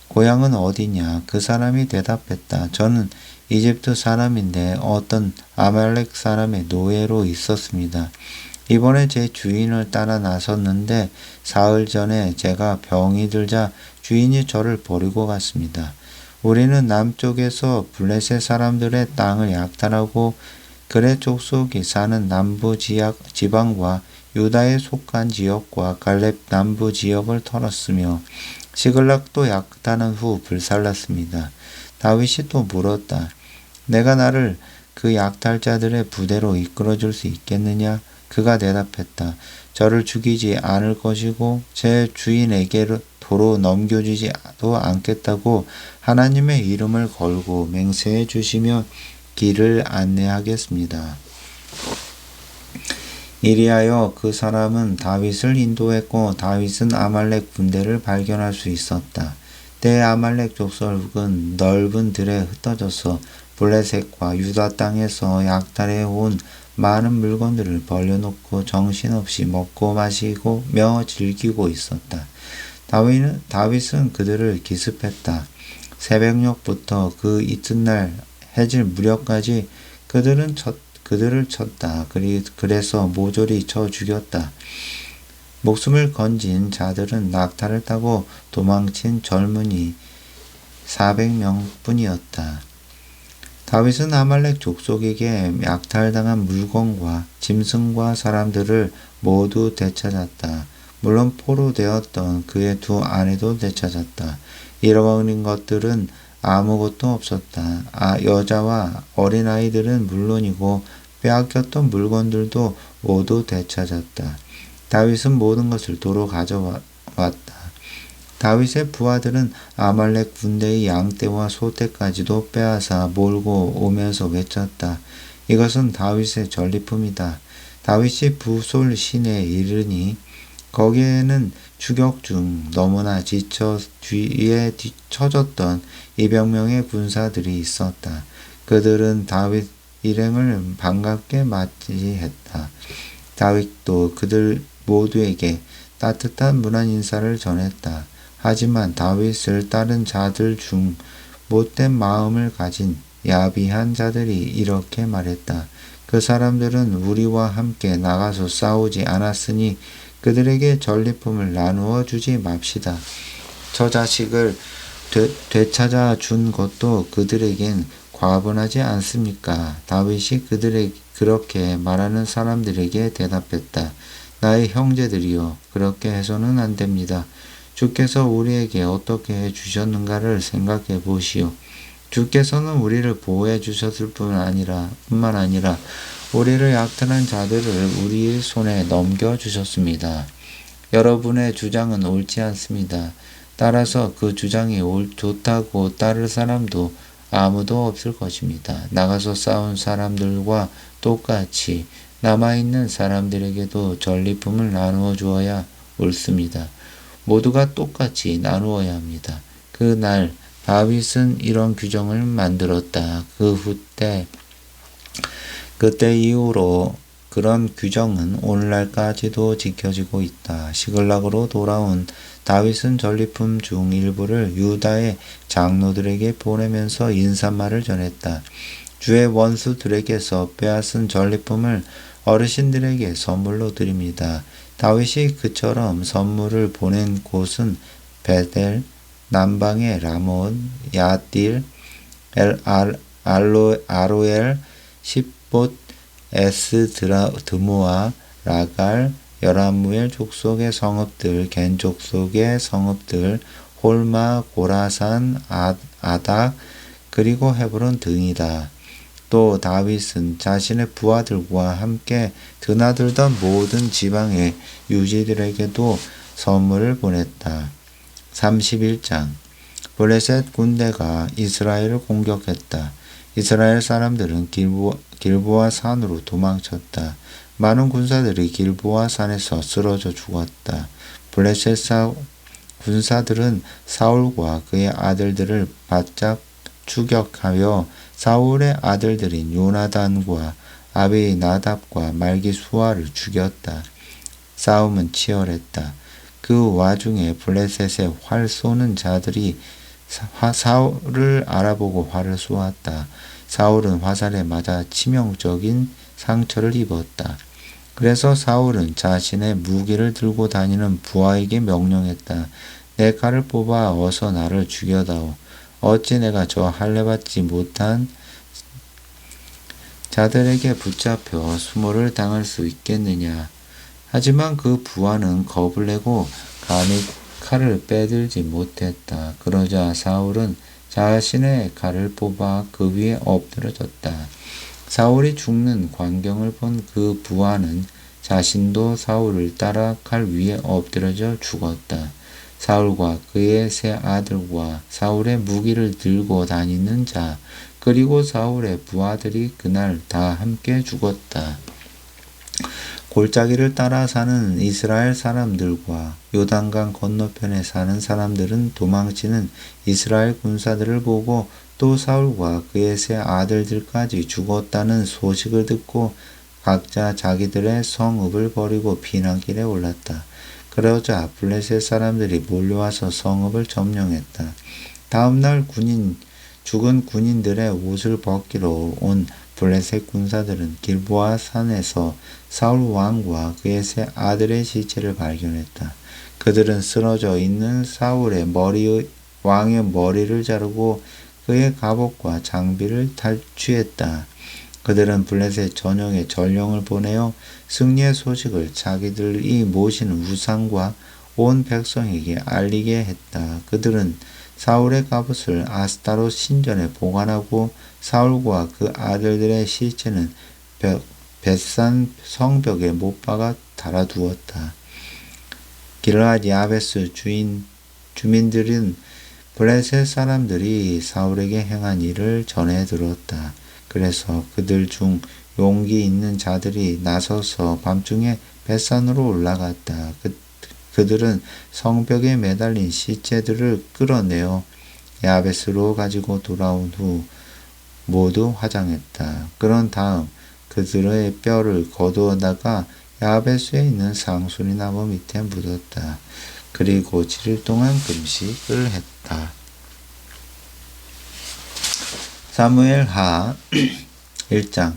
A: 고향은 어디냐? 그 사람이 대답했다. 저는 이집트 사람인데 어떤 아말렉 사람의 노예로 있었습니다. 이번에 제 주인을 따라 나섰는데 사흘 전에 제가 병이 들자 주인이 저를 버리고 갔습니다. 우리는 남쪽에서 블레셋 사람들의 땅을 약탈하고 그레 족속이 사는 남부 지방과 유다에 속한 지역과 갈렙 남부 지역을 털었으며 시글락도 약탈한 후 불살랐습니다. 다윗이 또 물었다. 내가 나를 그 약탈자들의 부대로 이끌어줄 수 있겠느냐? 그가 대답했다. 저를 죽이지 않을 것이고 제 주인에게로 도로 넘겨주지도 않겠다고 하나님의 이름을 걸고 맹세해 주시며 길을 안내하겠습니다. 이리하여 그 사람은 다윗을 인도했고 다윗은 아말렉 군대를 발견할 수 있었다. 때에 아말렉 족속은 넓은 들에 흩어져서 블레셋과 유다 땅에서 약탈해 온 많은 물건들을 벌려놓고 정신없이 먹고 마시고 즐기고 있었다. 다윗은 그들을 기습했다. 새벽녘부터 그 이튿날 해질 무렵까지 그들을 쳤다. 그래서 모조리 쳐 죽였다. 목숨을 건진 자들은 낙타를 타고 도망친 젊은이 400명뿐이었다. 다윗은 아말렉 족속에게 약탈당한 물건과 짐승과 사람들을 모두 되찾았다. 물론 포로되었던 그의 두 아내도 되찾았다. 잃어버린 것들은 아무것도 없었다. 여자와 어린아이들은 물론이고 빼앗겼던 물건들도 모두 되찾았다. 다윗은 모든 것을 도로 가져왔다. 다윗의 부하들은 아말렉 군대의 양떼와 소떼까지도 빼앗아 몰고 오면서 외쳤다. 이것은 다윗의 전리품이다. 다윗이 부솔 시내에 이르니 거기에는 추격 중 너무나 지쳐 뒤에 처졌던 200명의 군사들이 있었다. 그들은 다윗 일행을 반갑게 맞이했다. 다윗도 그들 모두에게 따뜻한 문안 인사를 전했다. 하지만 다윗을 따른 자들 중 못된 마음을 가진 야비한 자들이 이렇게 말했다. 그 사람들은 우리와 함께 나가서 싸우지 않았으니 그들에게 전리품을 나누어 주지 맙시다. 저 자식을 되찾아 준 것도 그들에겐 과분하지 않습니까? 다윗이 그렇게 말하는 사람들에게 대답했다. 나의 형제들이여, 그렇게 해서는 안 됩니다. 주께서 우리에게 어떻게 해 주셨는가를 생각해 보시오. 주께서는 우리를 보호해 주셨을 뿐만 아니라 우리를 약탈한 자들을 우리의 손에 넘겨주셨습니다. 여러분의 주장은 옳지 않습니다. 따라서 그 주장이 좋다고 따를 사람도 아무도 없을 것입니다. 나가서 싸운 사람들과 똑같이 남아있는 사람들에게도 전리품을 나누어 주어야 옳습니다. 모두가 똑같이 나누어야 합니다. 그날 다윗은 이런 규정을 만들었다. 그때 이후로 그런 규정은 오늘날까지도 지켜지고 있다. 시글락으로 돌아온 다윗은 전리품 중 일부를 유다의 장로들에게 보내면서 인사말을 전했다. 주의 원수들에게서 빼앗은 전리품을 어르신들에게 선물로 드립니다. 다윗이 그처럼 선물을 보낸 곳은 베델, 남방의 라몬, 야딜, 아로엘, 십봇, 에스드모아, 라갈, 여라무엘 족속의 성읍들, 겐 족속의 성읍들, 홀마, 고라산, 아닥, 그리고 헤브론 등이다. 또 다윗은 자신의 부하들과 함께 드나들던 모든 지방의 유지들에게도 선물을 보냈다. 31장 블레셋 군대가 이스라엘을 공격했다. 이스라엘 사람들은 길보아 산으로 도망쳤다. 많은 군사들이 길보아 산에서 쓰러져 죽었다. 블레셋 군사들은 사울과 그의 아들들을 바짝 추격하여 사울의 아들들인 요나단과 아비나답과 말기수아를 죽였다. 싸움은 치열했다. 그 와중에 블레셋의 활 쏘는 자들이 사울을 알아보고 활을 쏘았다. 사울은 화살에 맞아 치명적인 상처를 입었다. 그래서 사울은 자신의 무기를 들고 다니는 부하에게 명령했다. 내 칼을 뽑아 어서 나를 죽여다오. 어찌 내가 저 할례받지 못한 자들에게 붙잡혀 수모를 당할 수 있겠느냐. 하지만 그 부하는 겁을 내고 감히 칼을 빼들지 못했다. 그러자 사울은 자신의 칼을 뽑아 그 위에 엎드려졌다. 사울이 죽는 광경을 본 그 부하는 자신도 사울을 따라 칼 위에 엎드려져 죽었다. 사울과 그의 세 아들과 사울의 무기를 들고 다니는 자, 그리고 사울의 부하들이 그날 다 함께 죽었다. 골짜기를 따라 사는 이스라엘 사람들과 요단강 건너편에 사는 사람들은 도망치는 이스라엘 군사들을 보고 또 사울과 그의 세 아들들까지 죽었다는 소식을 듣고 각자 자기들의 성읍을 버리고 피난길에 올랐다. 그러자 블레셋 사람들이 몰려와서 성읍을 점령했다. 다음날 죽은 군인들의 옷을 벗기러 온 블레셋 군사들은 길보아 산에서 사울 왕과 그의 세 아들의 시체를 발견했다. 그들은 쓰러져 있는 사울의 왕의 머리를 자르고 그의 갑옷과 장비를 탈취했다. 그들은 블레셋 전역에 전령을 보내어 승리의 소식을 자기들이 모시는 우상과 온 백성에게 알리게 했다. 그들은 사울의 갑옷을 아스타롯 신전에 보관하고 사울과 그 아들들의 시체는 벳산 성벽에 못 박아 달아두었다. 길르앗 야베스 주민들은 블레셋 사람들이 사울에게 행한 일을 전해 들었다. 그래서 그들 중 용기 있는 자들이 나서서 밤중에 벳산으로 올라갔다. 그들은 성벽에 매달린 시체들을 끌어내어 야베스로 가지고 돌아온 후 모두 화장했다. 그런 다음 그들의 뼈를 거두어다가 야베스에 있는 상수리 나무 밑에 묻었다. 그리고 7일 동안 금식을 했다. 사무엘 하 1장.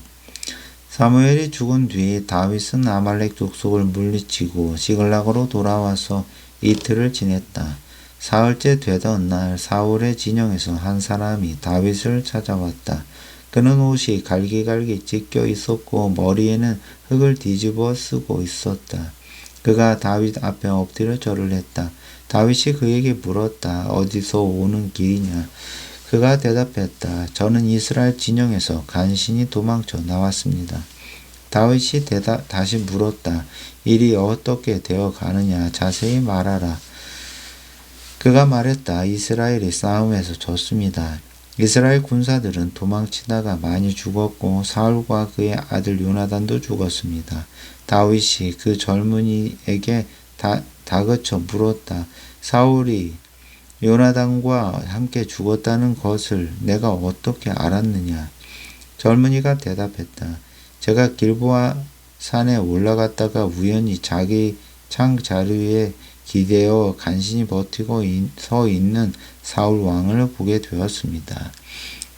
A: 사무엘이 죽은 뒤 다윗은 아말렉 족속을 물리치고 시글락으로 돌아와서 이틀을 지냈다. 사흘째 되던 날 사울의 진영에서 한 사람이 다윗을 찾아왔다. 그는 옷이 갈기갈기 찢겨 있었고 머리에는 흙을 뒤집어 쓰고 있었다. 그가 다윗 앞에 엎드려 절을 했다. 다윗이 그에게 물었다. 어디서 오는 길이냐? 그가 대답했다. 저는 이스라엘 진영에서 간신히 도망쳐 나왔습니다. 다윗이 다시 물었다. 일이 어떻게 되어 가느냐? 자세히 말하라. 그가 말했다. 이스라엘이 싸움에서 졌습니다. 이스라엘 군사들은 도망치다가 많이 죽었고 사울과 그의 아들 요나단도 죽었습니다. 다윗이 그 젊은이에게 다그쳐 물었다. 사울이 요나단과 함께 죽었다는 것을 내가 어떻게 알았느냐? 젊은이가 대답했다. 제가 길보아 산에 올라갔다가 우연히 자기 창 자리에 기대어 간신히 버티고 서 있는 사울 왕을 보게 되었습니다.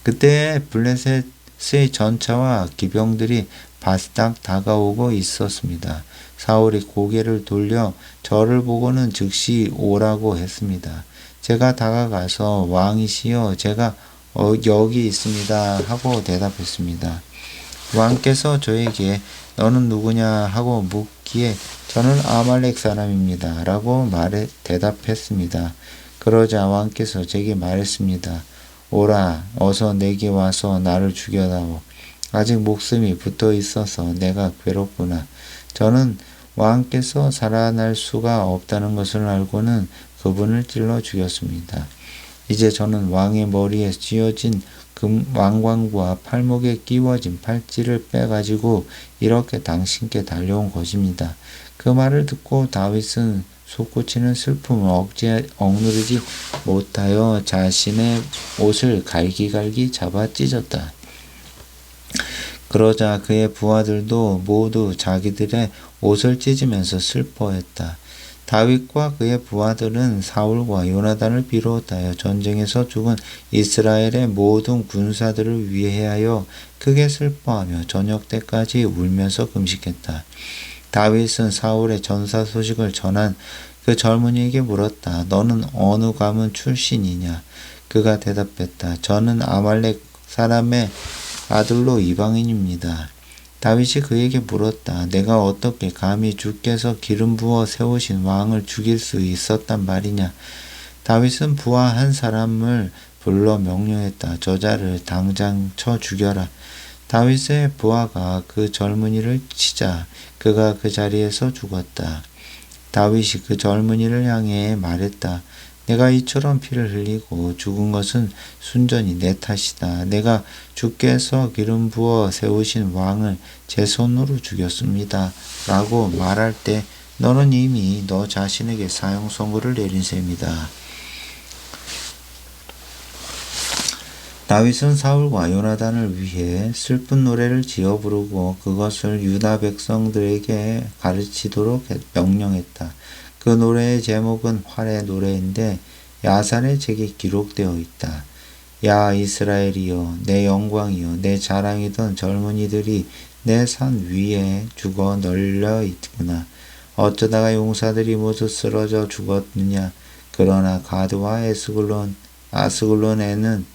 A: 그때 블레셋의 전차와 기병들이 바스닥 다가오고 있었습니다. 사울이 고개를 돌려 저를 보고는 즉시 오라고 했습니다. 제가 다가가서 왕이시여 제가 여기 있습니다 하고 대답했습니다. 왕께서 저에게 너는 누구냐 하고 묻기에 저는 아말렉 사람입니다 라고 대답했습니다. 그러자 왕께서 제게 말했습니다. 오라 어서 내게 와서 나를 죽여다오. 아직 목숨이 붙어 있어서 내가 괴롭구나. 저는 왕께서 살아날 수가 없다는 것을 알고는 그분을 찔러 죽였습니다. 이제 저는 왕의 머리에 쥐어진 왕관과 팔목에 끼워진 팔찌를 빼가지고 이렇게 당신께 달려온 것입니다. 그 말을 듣고 다윗은 솟구치는 슬픔을 억누르지 못하여 자신의 옷을 갈기갈기 잡아 찢었다. 그러자 그의 부하들도 모두 자기들의 옷을 찢으면서 슬퍼했다. 다윗과 그의 부하들은 사울과 요나단을 비롯하여 전쟁에서 죽은 이스라엘의 모든 군사들을 위하여 크게 슬퍼하며 저녁 때까지 울면서 금식했다. 다윗은 사울의 전사 소식을 전한 그 젊은이에게 물었다. 너는 어느 가문 출신이냐? 그가 대답했다. 저는 아말렉 사람의 아들로 이방인입니다. 다윗이 그에게 물었다. 내가 어떻게 감히 주께서 기름 부어 세우신 왕을 죽일 수 있었단 말이냐? 다윗은 부하 한 사람을 불러 명령했다. 저자를 당장 쳐 죽여라. 다윗의 부하가 그 젊은이를 치자 그가 그 자리에서 죽었다. 다윗이 그 젊은이를 향해 말했다. 내가 이처럼 피를 흘리고 죽은 것은 순전히 내 탓이다. 내가 주께서 기름 부어 세우신 왕을 제 손으로 죽였습니다. 라고 말할 때 너는 이미 너 자신에게 사형 선고를 내린 셈이다. 다윗은 사울과 요나단을 위해 슬픈 노래를 지어 부르고 그것을 유다 백성들에게 가르치도록 명령했다. 그 노래의 제목은 활의 노래인데 야살의 책에 기록되어 있다. 야 이스라엘이여 내 영광이여 내 자랑이던 젊은이들이 내 산 위에 죽어 널려 있구나. 어쩌다가 용사들이 모두 쓰러져 죽었느냐. 그러나 가드와 아스글론에는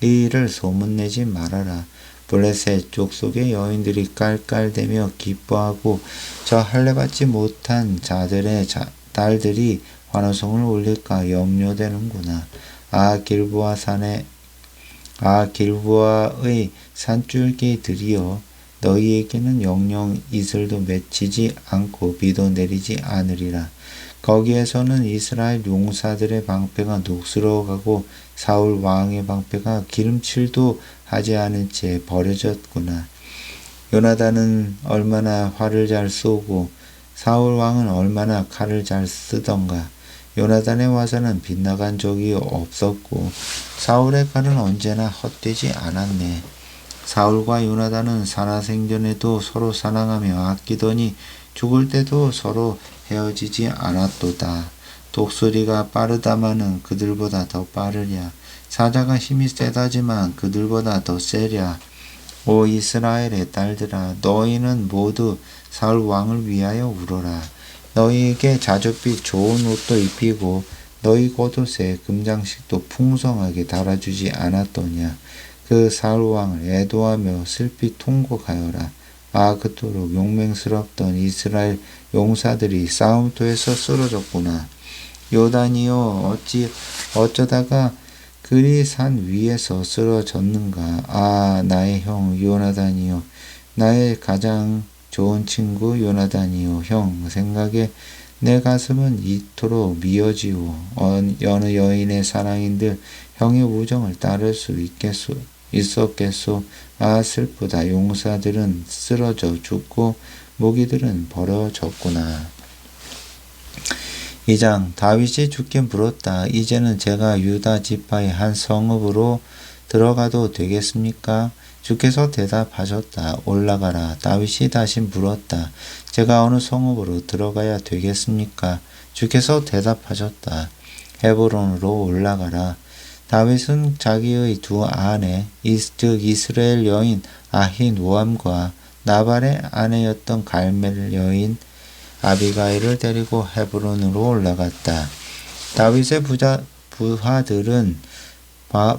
A: 이 일을 소문내지 말아라. 블레셋 족속의 여인들이 깔깔대며 기뻐하고 저 할례받지 못한 자들의 딸들이 환호성을 올릴까 염려되는구나. 길보아의 산줄기들이여 너희에게는 영영 이슬도 맺히지 않고 비도 내리지 않으리라. 거기에서는 이스라엘 용사들의 방패가 녹슬어가고 사울 왕의 방패가 기름칠도 하지 않은 채 버려졌구나. 요나단은 얼마나 활을 잘 쏘고 사울 왕은 얼마나 칼을 잘 쓰던가. 요나단의 화살은 빗나간 적이 없었고 사울의 칼은 언제나 헛되지 않았네. 사울과 요나단은 살아생전에도 서로 사랑하며 아끼더니 죽을 때도 서로 헤어지지 않았도다. 독수리가 빠르다마는 그들보다 더 빠르랴. 사자가 힘이 세다지만 그들보다 더 세랴. 오 이스라엘의 딸들아, 너희는 모두 사울 왕을 위하여 울어라. 너희에게 자줏빛 좋은 옷도 입히고 너희 겉옷에 금장식도 풍성하게 달아주지 않았더냐. 그 사울 왕을 애도하며 슬피 통곡하여라. 그토록 용맹스럽던 이스라엘 용사들이 싸움터에서 쓰러졌구나. 요단이여 어쩌다가 그리 산 위에서 쓰러졌는가. 나의 형 요나단이여, 나의 가장 좋은 친구 요나단이여, 형 생각에 내 가슴은 이토록 미어지오. 여느 여인의 사랑인들 형의 우정을 따를 수 있었겠소. 슬프다. 용사들은 쓰러져 죽고 모기들은 버려졌구나. 2장 다윗이 죽게 물었다. 이제는 제가 유다 지파의 한 성읍으로 들어가도 되겠습니까? 주께서 대답하셨다. 올라가라. 다윗이 다시 물었다. 제가 어느 성읍으로 들어가야 되겠습니까? 주께서 대답하셨다. 헤브론으로 올라가라. 다윗은 자기의 두 아내, 즉 이스라엘 여인 아히노암과 나발의 아내였던 갈멜 여인 아비가일을 데리고 헤브론으로 올라갔다. 다윗의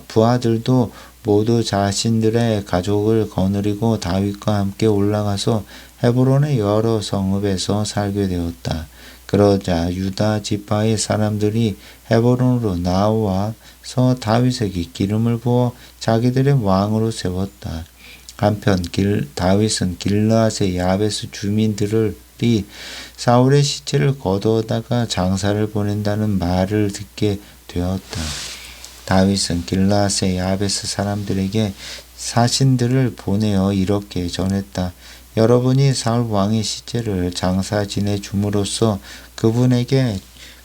A: 부하들도 모두 자신들의 가족을 거느리고 다윗과 함께 올라가서 헤브론의 여러 성읍에서 살게 되었다. 그러자 유다 지파의 사람들이 헤브론으로 나와서 다윗에게 기름을 부어 자기들의 왕으로 세웠다. 한편 다윗은 길르앗의 야베스 주민들이 사울의 시체를 거두어다가 장사를 보낸다는 말을 듣게 되었다. 다윗은 길르앗의 야베스 사람들에게 사신들을 보내어 이렇게 전했다. 여러분이 사울 왕의 시체를 장사 지내줌으로써 그분에게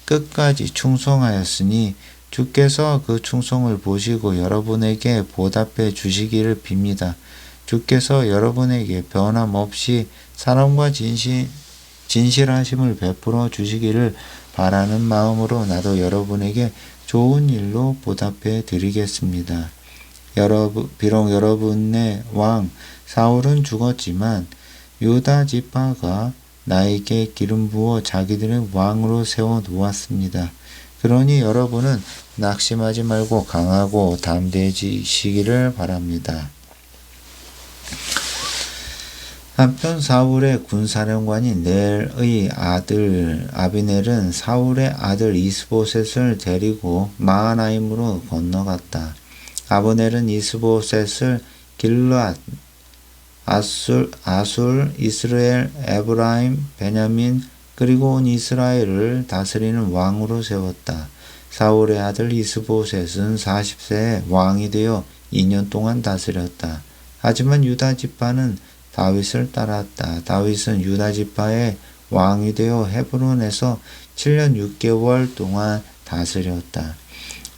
A: 끝까지 충성하였으니 주께서 그 충성을 보시고 여러분에게 보답해 주시기를 빕니다. 주께서 여러분에게 변함없이 사랑과 진실하심을 베풀어 주시기를 바라는 마음으로 나도 여러분에게 좋은 일로 보답해 드리겠습니다. 비록 여러분의 왕 사울은 죽었지만 유다 지파가 나에게 기름 부어 자기들의 왕으로 세워 놓았습니다. 그러니 여러분은 낙심하지 말고 강하고 담대해지시기를 바랍니다. 한편 사울의 군사령관인 넬의 아들 아비넬은 사울의 아들 이스보셋을 데리고 마하나임으로 건너갔다. 아브넬은 이스보셋을 길르앗, 아술, 이스라엘, 에브라임, 베냐민 그리고 온 이스라엘을 다스리는 왕으로 세웠다. 사울의 아들 이스보셋은 40세에 왕이 되어 2년 동안 다스렸다. 하지만 유다 지파는 다윗을 따랐다. 다윗은 유다 지파의 왕이 되어 헤브론에서 7년 6개월 동안 다스렸다.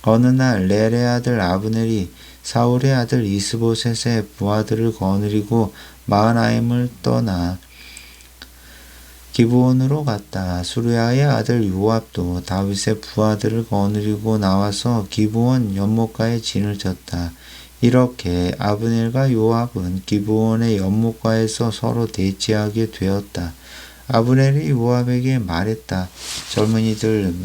A: 어느 날 넬의 아들 아브넬이 사울의 아들 이스보셋의 부하들을 거느리고 마하나임을 떠나 기브온으로 갔다. 수르야의 아들 요압도 다윗의 부하들을 거느리고 나와서 기브온 연못가에 진을 쳤다. 이렇게 아브넬과 요압은 기브온의 연못가에서 서로 대치하게 되었다. 아브넬이 요압에게 말했다. 젊은이들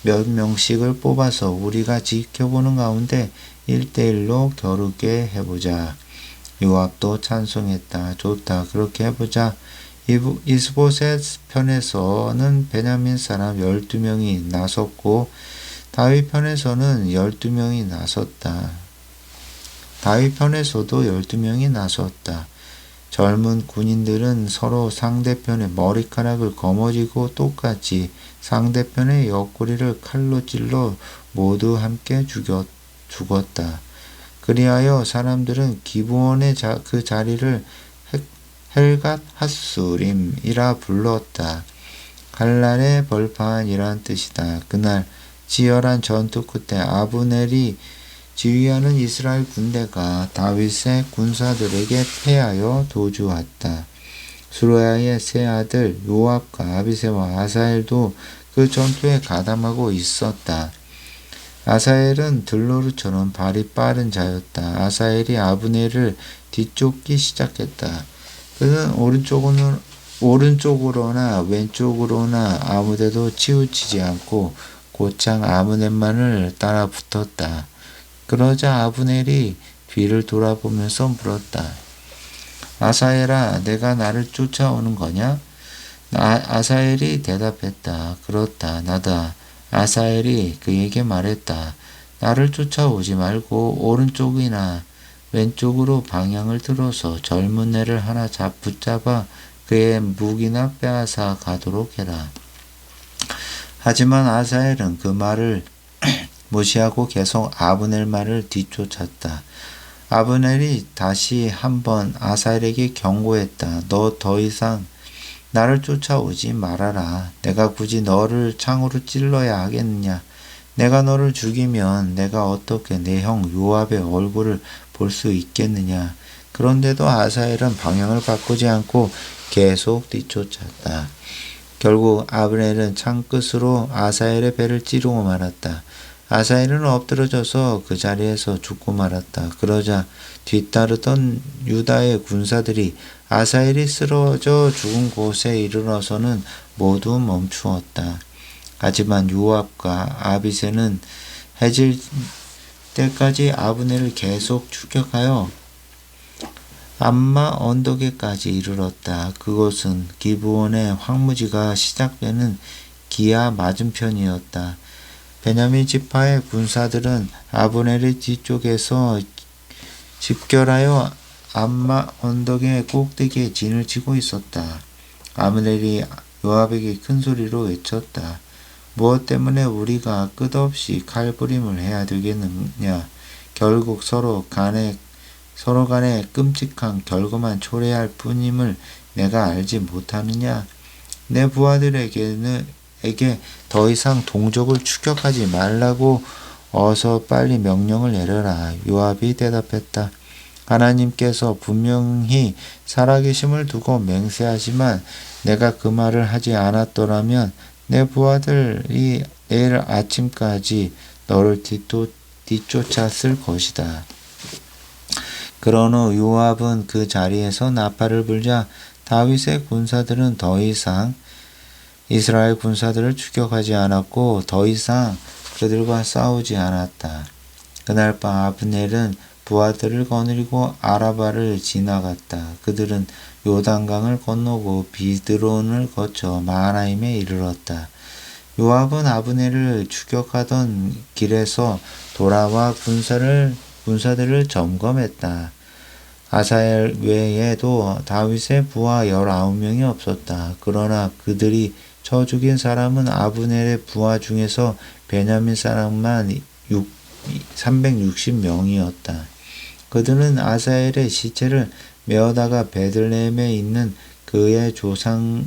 A: 몇 명씩을 뽑아서 우리가 지켜보는 가운데 1대1로 겨루게 해보자. 요압도 찬송했다. 좋다. 그렇게 해보자. 이스보셋 편에서는 베냐민 사람 12명이 나섰고 다윗 편에서는 12명이 나섰다. 다윗 편에서도 12명이 나섰다. 젊은 군인들은 서로 상대편의 머리카락을 거머쥐고 똑같이 상대편의 옆구리를 칼로 찔러 모두 함께 죽었다. 그리하여 사람들은 기브온의 그 자리를 헬갓 핫수림이라 불렀다. 갈날의 벌판이란 뜻이다. 그날 치열한 전투 끝에 아브넬이 지휘하는 이스라엘 군대가 다윗의 군사들에게 패하여 도주했다. 수르야의 세 아들 요압과 아비새와 아사엘도 그 전투에 가담하고 있었다. 아사엘은 들로르처럼 발이 빠른 자였다. 아사엘이 아브넬을 뒤쫓기 시작했다. 그는 오른쪽으로나 왼쪽으로나 아무데도 치우치지 않고 곧장 아브넬만을 따라 붙었다. 그러자 아브넬이 뒤를 돌아보면서 물었다. 아사엘아, 내가 나를 쫓아오는 거냐? 아사엘이 대답했다. 그렇다, 나다. 아사엘이 그에게 말했다. 나를 쫓아오지 말고 오른쪽이나 왼쪽으로 방향을 틀어서 젊은 애를 하나 붙잡아 그의 무기나 빼앗아 가도록 해라. 하지만 아사엘은 그 말을 무시하고 계속 아브넬 말을 뒤쫓았다. 아브넬이 다시 한번 아사엘에게 경고했다. 너 더 이상 나를 쫓아오지 말아라. 내가 굳이 너를 창으로 찔러야 하겠느냐. 내가 너를 죽이면 내가 어떻게 내 형 요압의 얼굴을 볼 수 있겠느냐. 그런데도 아사엘은 방향을 바꾸지 않고 계속 뒤쫓았다. 결국 아브넬은 창끝으로 아사엘의 배를 찌르고 말았다. 아사엘은 엎드러져서 그 자리에서 죽고 말았다. 그러자 뒤따르던 유다의 군사들이 아사엘이 쓰러져 죽은 곳에 이르러서는 모두 멈추었다. 하지만 요압과 아비새는 해질 때까지 아브넬을 계속 추격하여 암마 언덕에까지 이르렀다. 그곳은 기브온의 황무지가 시작되는 기아 맞은편이었다. 베냐민 지파의 군사들은 아브넬의 뒤쪽에서 집결하여 암마 언덕의 꼭대기에 진을 치고 있었다. 아브넬이 요압에게 큰 소리로 외쳤다. 무엇 때문에 우리가 끝없이 칼부림을 해야 되겠느냐. 결국 서로 간에 끔찍한 결과만 초래할 뿐임을 내가 알지 못하느냐. 내 부하들에게 더 이상 동족을 추격하지 말라고 어서 빨리 명령을 내려라. 요압이 대답했다. 하나님께서 분명히 살아계심을 두고 맹세하지만 내가 그 말을 하지 않았더라면 내 부하들이 내일 아침까지 너를 뒤쫓았을 것이다. 그런 후 요압은 그 자리에서 나팔을 불자 다윗의 군사들은 더 이상 이스라엘 군사들을 추격하지 않았고 더 이상 그들과 싸우지 않았다. 그날 밤 아브넬은 부하들을 거느리고 아라바를 지나갔다. 그들은 요단강을 건너고 비드론을 거쳐 마하나임에 이르렀다. 요압은 아브넬을 추격하던 길에서 돌아와 군사들을 점검했다. 아사엘 외에도 다윗의 부하 19명이 없었다. 그러나 그들이 쳐 죽인 사람은 아브넬의 부하 중에서 베냐민 사람만 360명이었다. 그들은 아사엘의 시체를 메어다가 베들레헴에 있는 그의 조상들의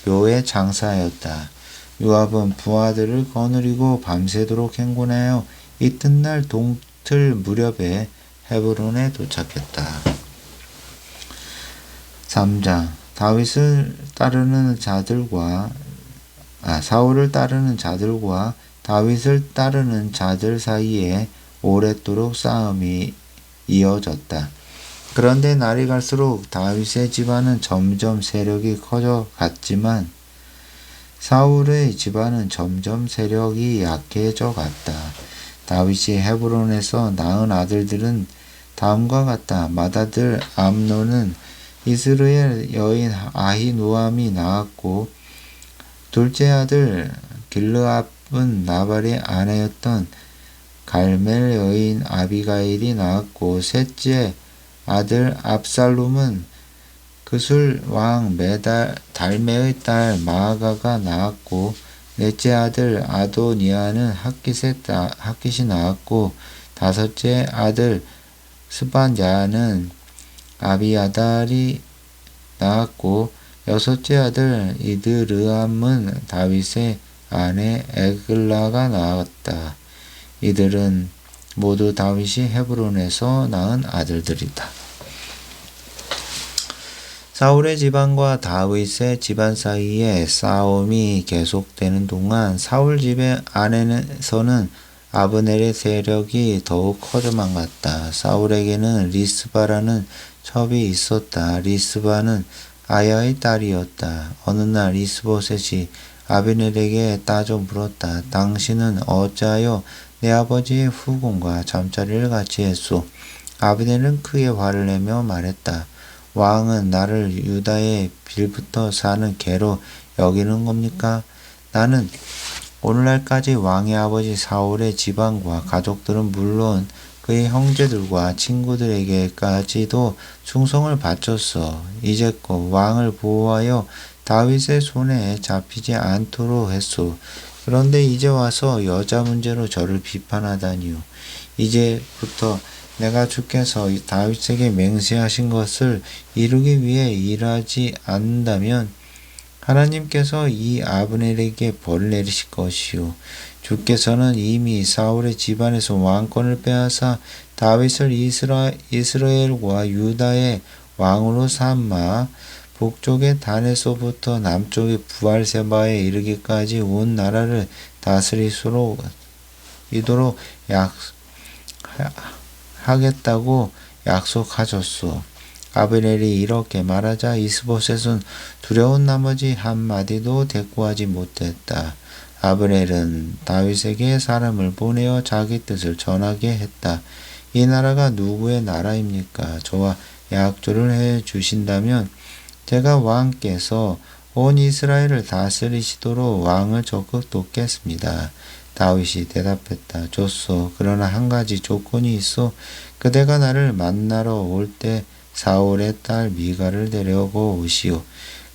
A: 묘에 장사하였다. 요압은 부하들을 거느리고 밤새도록 행군하여 이튿날 동틀 무렵에 헤브론에 도착했다. 3장 사울을 따르는 자들과 다윗을 따르는 자들 사이에 오랫도록 싸움이 이어졌다. 그런데 날이 갈수록 다윗의 집안은 점점 세력이 커져 갔지만 사울의 집안은 점점 세력이 약해져 갔다. 다윗이 헤브론에서 낳은 아들들은 다음과 같다. 맏아들 암논은 이스라엘 여인 아히노암이 낳았고 둘째 아들 길르압 요압은 나발의 아내였던 갈멜 여인 아비가일이 낳았고, 셋째 아들 압살롬은 그술 왕 달메의 딸 마아가가 낳았고, 넷째 아들 아도니아는 핫깃이 낳았고, 다섯째 아들 스반야는 아비아달이 낳았고, 여섯째 아들 이드르암은 다윗의 아내 에글라가 낳았다. 이들은 모두 다윗이 헤브론에서 낳은 아들들이다. 사울의 집안과 다윗의 집안 사이에 싸움이 계속되는 동안 사울 집의 안에서는 아브넬의 세력이 더욱 커져만 갔다. 사울에게는 리스바라는 첩이 있었다. 리스바는 아야의 딸이었다. 어느 날 이스보셋이 아브넬에게 따져 물었다. 당신은 어찌하여 내 아버지의 후궁과 잠자리를 같이 했소? 아브넬은 크게 화를 내며 말했다. 왕은 나를 유다의 빌부터 사는 개로 여기는 겁니까? 나는 오늘날까지 왕의 아버지 사울의 집안과 가족들은 물론 그의 형제들과 친구들에게까지도 충성을 바쳤어. 이제껏 왕을 보호하여 다윗의 손에 잡히지 않도록 했소. 그런데 이제 와서 여자 문제로 저를 비판하다니요. 이제부터 내가 주께서 다윗에게 맹세하신 것을 이루기 위해 일하지 않는다면 하나님께서 이 아브넬에게 벌을 내리실 것이요. 주께서는 이미 사울의 집안에서 왕권을 빼앗아 다윗을 이스라엘과 유다의 왕으로 삼아 북쪽의 단에서부터 남쪽의 부알세바에 이르기까지 온 나라를 다스리도록 하겠다고 약속하셨소. 아브넬이 이렇게 말하자 이스보셋은 두려운 나머지 한마디도 대꾸하지 못했다. 아브넬은 다윗에게 사람을 보내어 자기 뜻을 전하게 했다. 이 나라가 누구의 나라입니까? 저와 약조를 해 주신다면 제가 왕께서 온 이스라엘을 다스리시도록 왕을 적극 돕겠습니다. 다윗이 대답했다. 좋소. 그러나 한 가지 조건이 있어. 그대가 나를 만나러 올 때 사울의 딸 미가를 데려오고 오시오.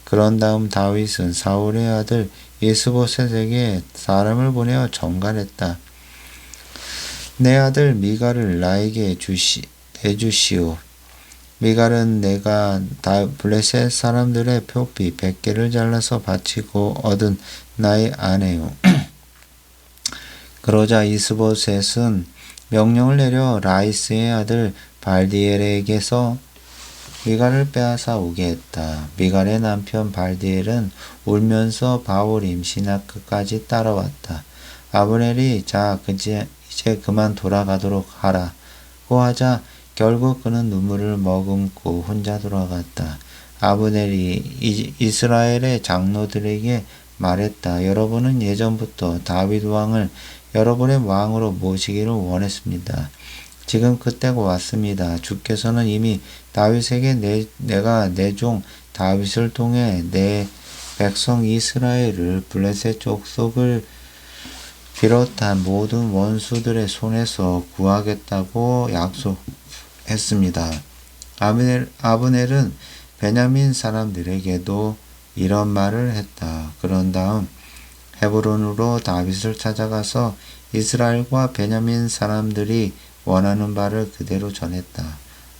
A: 그런 다음 다윗은 사울의 아들 이스보셋에게 사람을 보내어 전갈했다. 내 아들 미가를 나에게 내주시오. 미갈은 내가 블레셋 사람들의 표피 100개를 잘라서 바치고 얻은 나의 아내요. 그러자 이스보셋은 명령을 내려 라이스의 아들 발디엘에게서 미갈을 빼앗아 오게 했다. 미갈의 남편 발디엘은 울면서 바울임 시나크까지 따라왔다. 아브넬이 자 이제 그만 돌아가도록 하라고 하자 결국 그는 눈물을 머금고 혼자 돌아갔다. 아브넬이 이스라엘의 장로들에게 말했다. 여러분은 예전부터 다윗 왕을 여러분의 왕으로 모시기를 원했습니다. 지금 그때가 왔습니다. 주께서는 이미 다윗에게 내가 내 종 다윗을 통해 내 백성 이스라엘을 블레셋 족속을 비롯한 모든 원수들의 손에서 구하겠다고 약속했습니다. 아브넬은 베냐민 사람들에게도 이런 말을 했다. 그런 다음 헤브론으로 다윗을 찾아가서 이스라엘과 베냐민 사람들이 원하는 바를 그대로 전했다.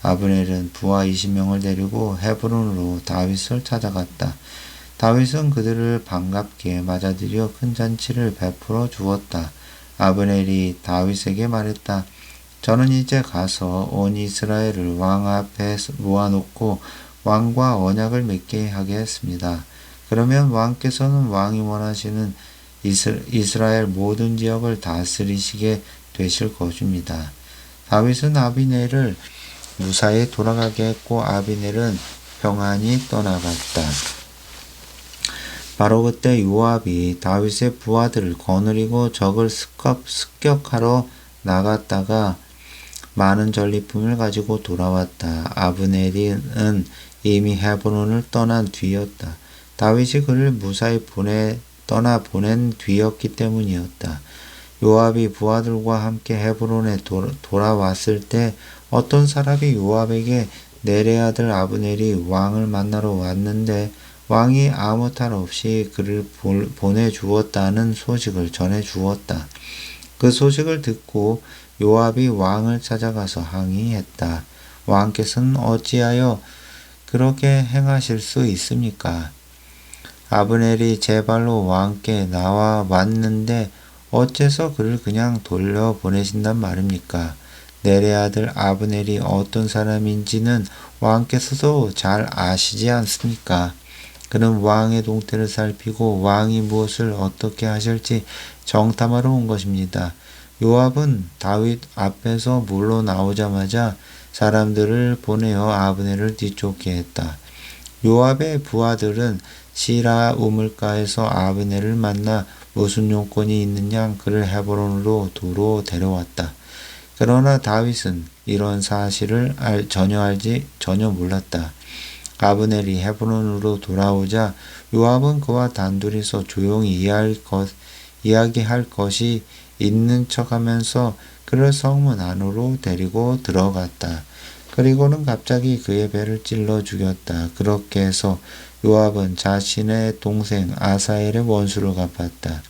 A: 아브넬은 부하 20명을 데리고 헤브론으로 다윗을 찾아갔다. 다윗은 그들을 반갑게 맞아들여 큰 잔치를 베풀어 주었다. 아브넬이 다윗에게 말했다. 저는 이제 가서 온 이스라엘을 왕 앞에 모아놓고 왕과 언약을 맺게 하겠습니다. 그러면 왕께서는 왕이 원하시는 이스라엘 모든 지역을 다스리시게 되실 것입니다. 다윗은 아비넬을 무사히 돌아가게 했고 아비넬은 평안히 떠나갔다. 바로 그때 요압이 다윗의 부하들을 거느리고 적을 습격하러 나갔다가 많은 전리품을 가지고 돌아왔다. 아브넬은 이미 헤브론을 떠난 뒤였다. 다윗이 그를 무사히 떠나보낸 뒤였기 때문이었다. 요압이 부하들과 함께 헤브론에 돌아왔을 때 어떤 사람이 요압에게 넬의 아들 아브넬이 왕을 만나러 왔는데 왕이 아무 탈 없이 그를 보내주었다는 소식을 전해주었다. 그 소식을 듣고 요압이 왕을 찾아가서 항의했다. 왕께서는 어찌하여 그렇게 행하실 수 있습니까? 아브넬이 제 발로 왕께 나와 왔는데 어째서 그를 그냥 돌려보내신단 말입니까? 넬의 아들 아브넬이 어떤 사람인지는 왕께서도 잘 아시지 않습니까? 그는 왕의 동태를 살피고 왕이 무엇을 어떻게 하실지 정탐하러 온 것입니다. 요압은 다윗 앞에서 물러나오자마자 사람들을 보내어 아브넬을 뒤쫓게 했다. 요압의 부하들은 시라 우물가에서 아브넬을 만나 무슨 요건이 있느냐 그를 헤브론으로 도로 데려왔다. 그러나 다윗은 이런 사실을 전혀 몰랐다. 아브넬이 헤브론으로 돌아오자 요압은 그와 단둘이서 조용히 이야기할 것이 있는 척하면서 그를 성문 안으로 데리고 들어갔다. 그리고는 갑자기 그의 배를 찔러 죽였다. 그렇게 해서 요압은 자신의 동생 아사엘의 원수를 갚았다.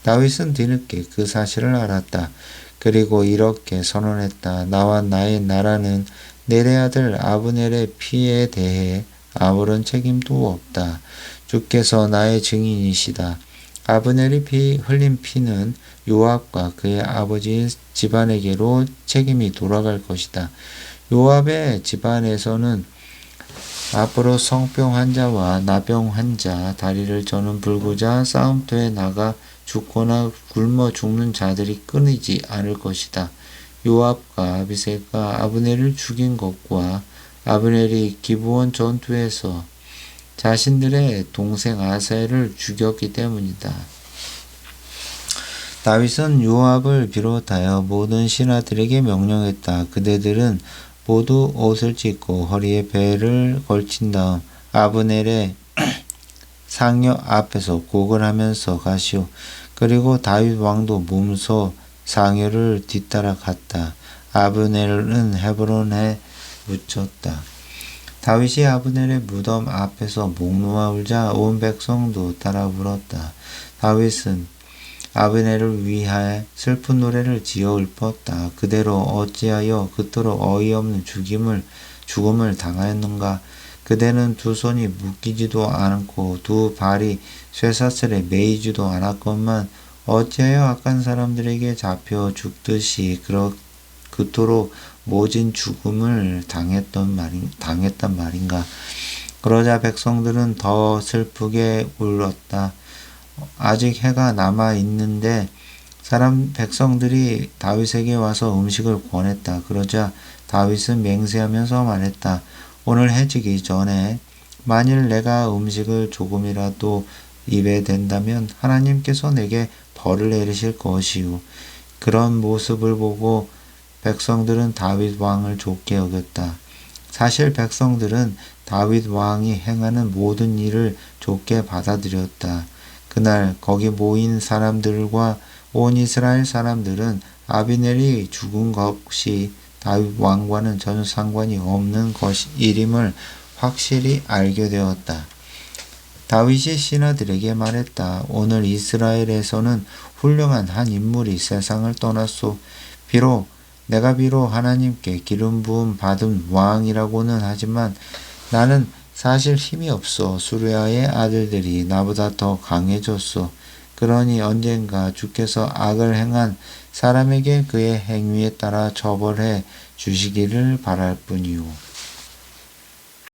A: 다윗은 뒤늦게 그 사실을 알았다. 그리고 이렇게 선언했다. 나와 나의 나라는 넬의 아들 아브넬의 피에 대해 아무런 책임도 없다. 주께서 나의 증인이시다. 아브넬이 흘린 피는 요압과 그의 아버지 집안에게로 책임이 돌아갈 것이다. 요압의 집안에서는 앞으로 성병 환자와 나병 환자, 다리를 저는 불구자, 싸움터에 나가 죽거나 굶어 죽는 자들이 끊이지 않을 것이다. 요압과 아비새가 아브넬을 죽인 것과 아브넬이 기브온 전투에서 자신들의 동생 아사엘을 죽였기 때문이다. 다윗은 요압을 비롯하여 모든 신하들에게 명령했다. 그대들은 모두 옷을 찢고 허리에 배를 걸친 다음 아브넬의 상여 앞에서 곡을 하면서 가시오. 그리고 다윗 왕도 몸소 상여를 뒤따라 갔다. 아브넬은 헤브론에 묻혔다. 다윗이 아브넬의 무덤 앞에서 목 놓아 울자 온 백성도 따라 울었다. 다윗은 아브넬을 위하여 슬픈 노래를 지어 읊었다. 그대로 어찌하여 그토록 어이없는 죽음을 당하였는가? 그대는 두 손이 묶이지도 않고 두 발이 쇠사슬에 매이지도 않았건만 어찌하여 악한 사람들에게 잡혀 죽듯이 그토록 모진 죽음을 당했단 말인가? 그러자 백성들은 더 슬프게 울었다. 아직 해가 남아 있는데 백성들이 다윗에게 와서 음식을 권했다. 그러자 다윗은 맹세하면서 말했다. 오늘 해지기 전에 만일 내가 음식을 조금이라도 입에 댄다면 하나님께서 내게 벌을 내리실 것이요. 그런 모습을 보고 백성들은 다윗 왕을 좋게 여겼다. 사실 백성들은 다윗 왕이 행하는 모든 일을 좋게 받아들였다. 그날 거기 모인 사람들과 온 이스라엘 사람들은 아비넬이 죽은 것이 다윗 왕과는 전혀 상관이 없는 일임을 확실히 알게 되었다. 다윗이 신하들에게 말했다. 오늘 이스라엘에서는 훌륭한 한 인물이 세상을 떠났소. 내가 비록 하나님께 기름 부음 받은 왕이라고는 하지만 나는 사실 힘이 없어. 수르야의 아들들이 나보다 더 강해졌소. 그러니 언젠가 주께서 악을 행한 사람에게 그의 행위에 따라 처벌해 주시기를 바랄 뿐이요.